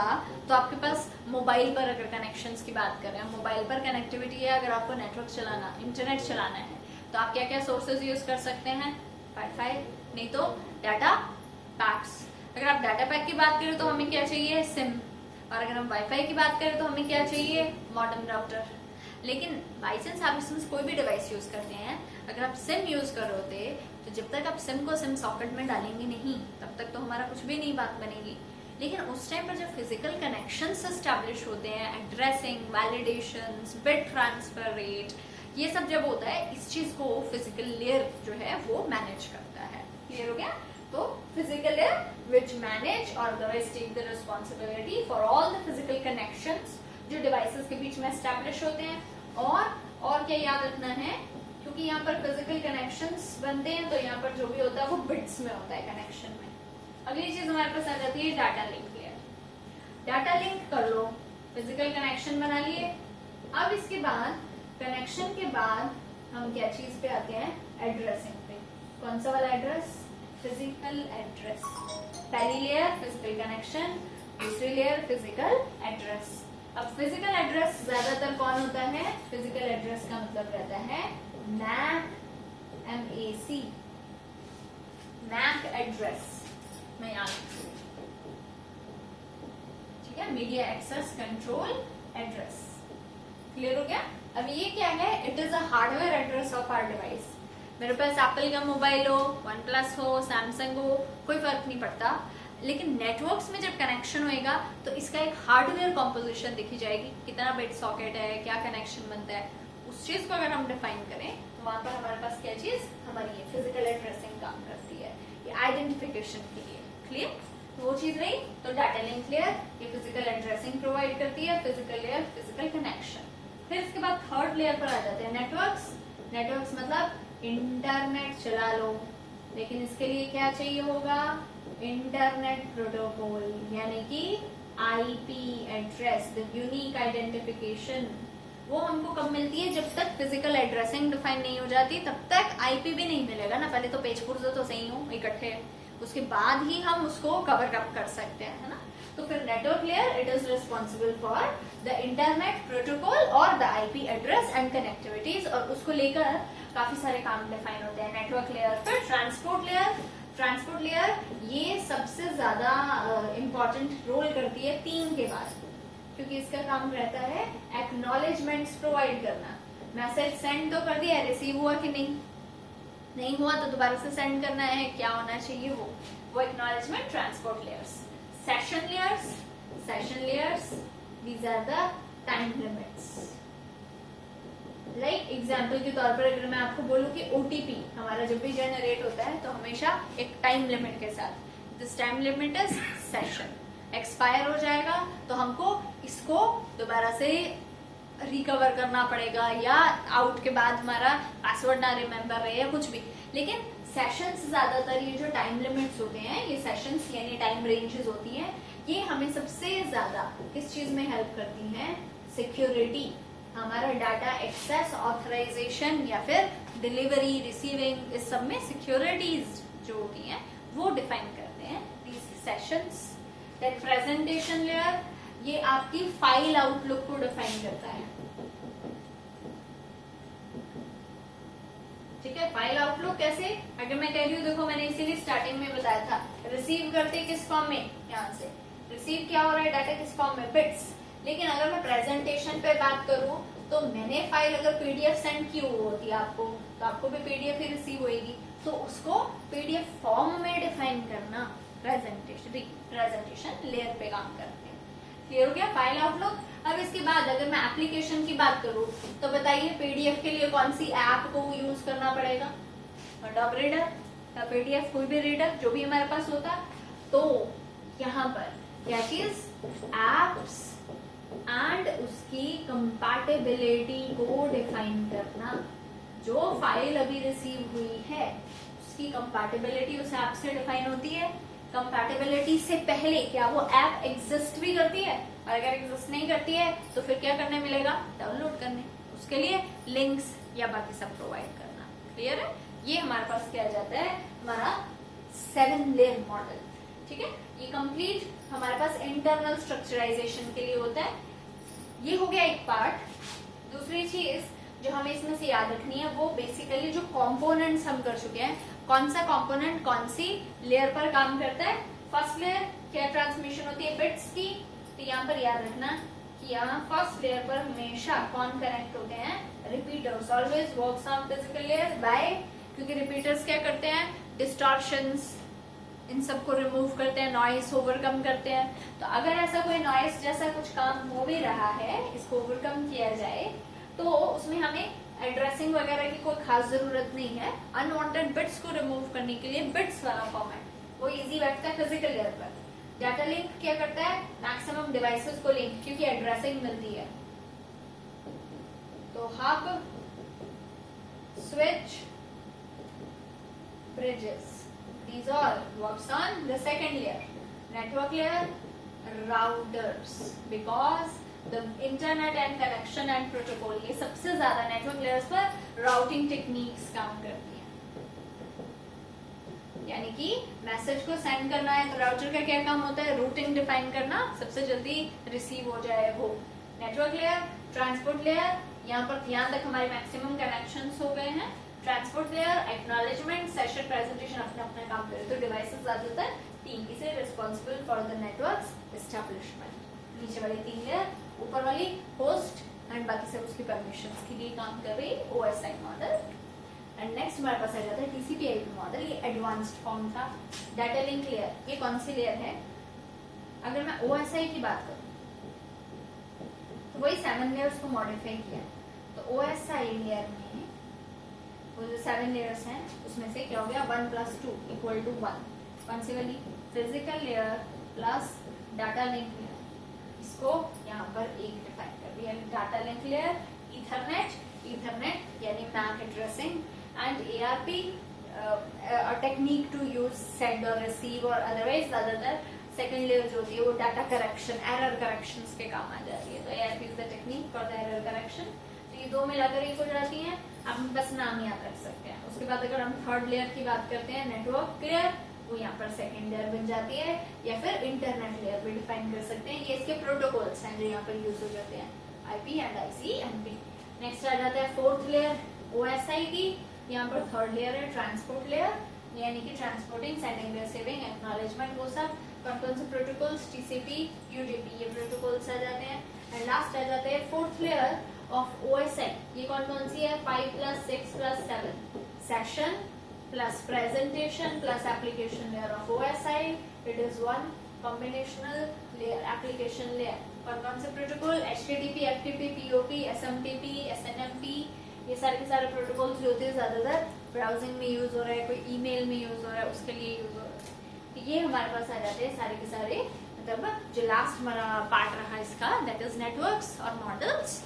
तो आपके पास मोबाइल पर, अगर कनेक्शंस की बात करें, मोबाइल पर कनेक्टिविटी है, अगर आपको नेटवर्क चलाना, इंटरनेट चलाना है तो आप क्या क्या सोर्सेज यूज कर सकते हैं, वाईफाई, नहीं तो डाटा पैक्स। अगर आप डाटा पैक की बात करें तो हमें क्या चाहिए, सिम, और अगर हम वाईफाई की बात करें तो हमें क्या चाहिए, मॉडेम राउटर। लेकिन बाई चांस आप इसमें कोई भी डिवाइस यूज करते हैं, अगर आप सिम यूज कर रहे होते तो जब तक आप सिम को सिम सॉकेट में डालेंगे नहीं तब तक तो हमारा कुछ भी नहीं बात बनेगी। लेकिन उस टाइम पर जब फिजिकल कनेक्शंस एस्टैब्लिश होते हैं, addressing, validations, bit transfer rate, ये सब जब होता है, इस चीज को फिजिकल लेयर जो है वो मैनेज करता है। क्लियर हो गया। तो फिजिकल लेयर विच मैनेज और otherwise take the responsibility for all the physical connections जो डिवाइसेस के बीच में एस्टैब्लिश होते हैं। और क्या याद रखना है, क्योंकि यहाँ पर फिजिकल कनेक्शंस बनते हैं तो यहाँ पर जो भी होता है वो बिट्स में होता है कनेक्शन में। अगली चीज हमारे पास आ जाती है data link layer. Data link कर लो, फिजिकल कनेक्शन बना लिए। अब इसके बाद कनेक्शन के बाद हम क्या चीज पे आते हैं, एड्रेसिंग पे। कौन सा वाला एड्रेस, फिजिकल एड्रेस। पहली लेयर फिजिकल कनेक्शन, दूसरी लेयर फिजिकल एड्रेस। अब फिजिकल एड्रेस ज्यादातर कौन होता है, फिजिकल एड्रेस का मतलब रहता है मैक, MAC, मैक एड्रेस में याद, ठीक है, media access control address. Clear हो गया। अब ये क्या है, it is a hardware address of our device. मेरे पास एप्पल का मोबाइल हो, OnePlus हो, सैमसंग हो, कोई फर्क नहीं पड़ता, लेकिन नेटवर्क्स में जब कनेक्शन होएगा तो इसका एक हार्डवेयर कॉम्पोजिशन दिखी जाएगी, कितना बिट सॉकेट है, क्या कनेक्शन बनता है, उस चीज को अगर हम डिफाइन करें तो वहां पर हमारे पास क्या चीज, हमारी ये फिजिकल एड्रेसिंग काम करती है, ये आइडेंटिफिकेशन के लिए। क्लियर, वो चीज रही। तो डाटा लिंक लेयर ये फिजिकल एड्रेसिंग प्रोवाइड करती है, फिजिकल लेयर फिजिकल कनेक्शन। फिर इसके बाद थर्ड लेयर पर आ जाते हैं नेटवर्क्स। नेटवर्क्स मतलब इंटरनेट चला लो, लेकिन इसके लिए क्या चाहिए होगा, इंटरनेट प्रोटोकॉल, यानी कि IP address, the unique identification वो हमको कब मिलती है, जब तक फिजिकल एड्रेसिंग डिफाइन नहीं हो जाती तब तक आईपी भी नहीं मिलेगा ना। पहले तो पेज पुर्जे तो सही हो इकट्ठे, उसके बाद ही हम उसको कवर अप कर सकते हैं, है ना। तो फिर network layer it is responsible for the internet protocol और the IP address and connectivities, और उसको लेकर काफी सारे काम डिफाइन होते हैं नेटवर्क लेयर। फिर ट्रांसपोर्ट लेयर, ट्रांसपोर्ट लेयर ये सबसे ज्यादा इंपॉर्टेंट रोल करती है 3 के बाद, क्योंकि इसका काम रहता है एक्नॉलेजमेंट्स प्रोवाइड करना। मैसेज सेंड तो कर दिया, रिसीव हुआ कि नहीं हुआ तो दोबारा से सेंड करना है, क्या होना चाहिए वो acknowledgement transport layers. Session layers these are the time limits. Like example के तौर पर अगर मैं आपको बोलूं कि ओटीपी हमारा जब भी जनरेट होता है तो हमेशा एक टाइम लिमिट के साथ, this time limit is session, expire हो जाएगा तो हमको इसको दोबारा से रिकवर करना पड़ेगा, या आउट के बाद हमारा पासवर्ड ना रिमेम्बर रहे या कुछ भी। लेकिन सेशंस ज्यादातर ये जो टाइम लिमिट्स होते हैं, ये सेशंस यानी टाइम रेंजेस होती हैं, ये हमें सबसे ज्यादा किस चीज में हेल्प करती हैं, सिक्योरिटी, हमारा डाटा एक्सेस, ऑथराइजेशन या फिर डिलीवरी, रिसीविंग, इस सब में सिक्योरिटीज जो होती हैं वो डिफाइन करते हैं these sessions. Then presentation layer, ये आपकी फाइल आउटलुक को डिफाइन करता है, ठीक है। फाइल आउटलुक कैसे, अगर मैं कह रही हूँ, देखो मैंने इसीलिए स्टार्टिंग में बताया था, रिसीव करते किस फॉर्म में, यहाँ से रिसीव क्या हो रहा है डाटा किस फॉर्म में, बिट्स। लेकिन अगर मैं प्रेजेंटेशन पे बात करूं तो मैंने फाइल अगर पीडीएफ सेंड की होती है आपको, तो आपको भी पीडीएफ ही रिसीव होगी, तो उसको पीडीएफ फॉर्म में डिफाइन करना प्रेजेंटेशन लेयर पे काम करते हैं। क्लियर हो गया फाइल आउटलुक। अब इसके बाद अगर मैं एप्लीकेशन की बात करूं तो बताइए पीडीएफ के लिए कौन सी ऐप को यूज करना पड़ेगा, डॉग रीडर या पीडीएफ, कोई भी रीडर जो भी हमारे पास होता। तो यहाँ पर क्या चीज, एप्स एंड उसकी कंपैटिबिलिटी को डिफाइन करना। जो फाइल अभी रिसीव हुई है उसकी कंपैटिबिलिटी उस ऐप से डिफाइन होती है। कंपैटिबिलिटी से पहले क्या वो ऐप एग्जिस्ट भी करती है, और अगर एग्जिस्ट नहीं करती है तो फिर क्या करने मिलेगा, डाउनलोड करने, उसके लिए लिंक्स या बाकी सब प्रोवाइड करना। क्लियर है, ये हमारे पास किया जाता है हमारा 7 लेयर मॉडल, ठीक है। ये कंप्लीट हमारे पास इंटरनल स्ट्रक्चराइजेशन के लिए होता है। ये हो गया एक पार्ट। दूसरी चीज जो हमें इसमें से याद रखनी है वो बेसिकली जो कंपोनेंट्स हम कर चुके हैं, कौन सा कंपोनेंट कौन सी लेयर पर काम करता है। फर्स्ट लेयर क्या ट्रांसमिशन होती है, बिट्स की, तो यहाँ पर याद रखना कि यहाँ फर्स्ट लेयर पर हमेशा कौन कनेक्ट होते हैं, repeaters. Always works on physical layer by, क्योंकि रिपीटर्स क्या करते हैं, डिस्टॉर्शंस इन सबको रिमूव करते हैं, नॉइस ओवरकम करते हैं। तो अगर ऐसा कोई नॉइस जैसा कुछ काम हो भी रहा है, इसको ओवरकम किया जाए, तो उसमें हमें एड्रेसिंग वगैरह की कोई खास जरूरत नहीं है। अनवांटेड बिट्स को रिमूव करने के लिए बिट्स वाला फॉर्मेट वो इजी बैठता है फिजिकल लेयर पर। डाटा लिंक क्या करता है, मैक्सिमम डिवाइसेस को लिंक, क्योंकि एड्रेसिंग मिलती है। तो hub, switch, bridges, these all works on the second layer. Network layer, routers, because the internet and connection and protocol, ये सबसे ज्यादा नेटवर्क लेयर्स पर राउटिंग टेक्निक्स काम करती है। यानी कि मैसेज को सेंड करना है तो राउटर का क्या काम होता है, रूटिंग डिफाइन करना, सबसे जल्दी रिसीव हो जाए वो। नेटवर्क लेयर, ट्रांसपोर्ट लेयर, यहाँ पर यहाँ तक हमारे मैक्सिमम कनेक्शंस हो गए हैं। Transport layer, acknowledgement, session, presentation अपना अपना काम करे। तो डिवाइसेस ज्यादातर 3 से responsible for the network establishment. नीचे वाली 3 लेयर, ऊपर वाली होस्ट एंड बाकी सब उसकी परमिशंस के लिए काम कर रही ओएसआई मॉडल। एंड नेक्स्ट हमारे पास आ जाता है टीसीपी/आईपी मॉडल। ये एडवांस्ड फॉर्म था। डाटा लिंक लेयर, ये कौन सी लेयर है, अगर मैं ओएसआई की बात करूं तो वही 7 लेयर्स को मॉडिफाई किया। तो ओएसआई लेयर में वो जो 7 लेयर्स हैं उसमें से क्या हो गया, 1 + 2 = 1। कौन सी वाली, physical layer plus data link layer, इसको यहाँ पर एक डिफाइन कर दिया। डाटा लिंक लेयर, ईथरनेट यानी MAC addressing, and ARP technique to use send और रिसीव, और अदरवाइज ज्यादातर सेकंड लेयर जो होती है वो डाटा करेक्शन, एरर करेक्शंस के काम आ जाती है। तो ARP is the technique for the error correction. तो ये दो मिलाकर एक हो जाती हैं, आप बस नाम याद रख सकते हैं। उसके बाद अगर हम थर्ड लेयर की बात करते हैं, नेटवर्क लेयर, वो यहाँ पर सेकंड लेयर बन जाती है, या फिर इंटरनेट लेयर भी डिफाइन कर सकते हैं। ये इसके प्रोटोकॉल्स हैं जो यहाँ पर यूज हो जाते हैं, IP एंड ICMP। नेक्स्ट आ जाता है फोर्थ लेयर OSID। यहाँ पर थर्ड लेयर है ट्रांसपोर्ट लेयर, यानी कि ट्रांसपोर्टिंग, सेंडिंग, रिसीविंग, एक्नॉलेजमेंट, वो सब कौन से प्रोटोकॉल्स, TCP, UDP, ये प्रोटोकॉल्स आ जाते हैं। एंड लास्ट आ जाते हैं फोर्थ लेयर ऑफ OSI। ये कौन सी है? 5 + 6 + 7 session plus presentation plus application layer of OSI। It is one combinational layer, application layer. और कौन से protocol? HTTP, FTP, POP, SMTP, SNMP, ये सारे के सारे प्रोटोकॉल्स जो होते हैं ज्यादातर ब्राउजिंग में यूज हो रहा है, कोई ईमेल में यूज हो रहा है, उसके लिए यूज हो रहा है। तो ये हमारे पास आ जाते हैं सारे के सारे, मतलब जो लास्ट हमारा पार्ट रहा इसका, दैट इज नेटवर्क्स और models.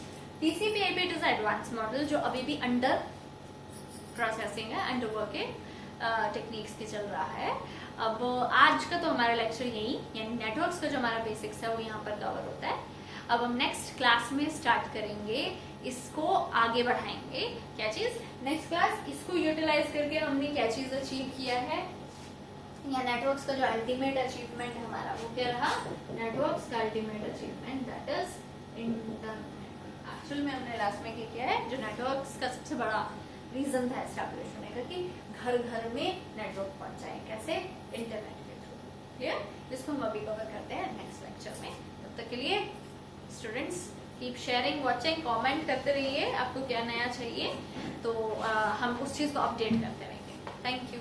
TCP/IP it is advance model जो अभी भी अंडर प्रोसेसिंग है, अंडर वर्किंग टेक्निक्स के चल रहा है। अब आज का तो हमारा लेक्चर यही, यानी नेटवर्क्स का जो हमारा बेसिक्स है वो यहाँ पर कवर होता है। अब हम नेक्स्ट क्लास में स्टार्ट करेंगे, इसको आगे बढ़ाएंगे। क्या चीज? नेक्स्ट क्लास इसको यूटिलाइज करके हमने क्या चीज अचीव किया है, या नेटवर्क्स का जो अल्टीमेट अचीवमेंट हमारा वो क्या रहा? नेटवर्क्स का ultimate achievement that is internet. Actual में हमने लास्ट में क्या किया है, जो नेटवर्क्स का सबसे बड़ा रीजन था एस्टैब्लिश होने का, कि घर घर में नेटवर्क पहुंचाए, कैसे? इंटरनेट के थ्रू। क्लियर? जिसको हम अभी कवर करते हैं नेक्स्ट लेक्चर में। तब तक के लिए students keep sharing, watching, comment करते रहिए, आपको क्या नया चाहिए तो हम उस चीज को अपडेट करते रहेंगे। Thank you.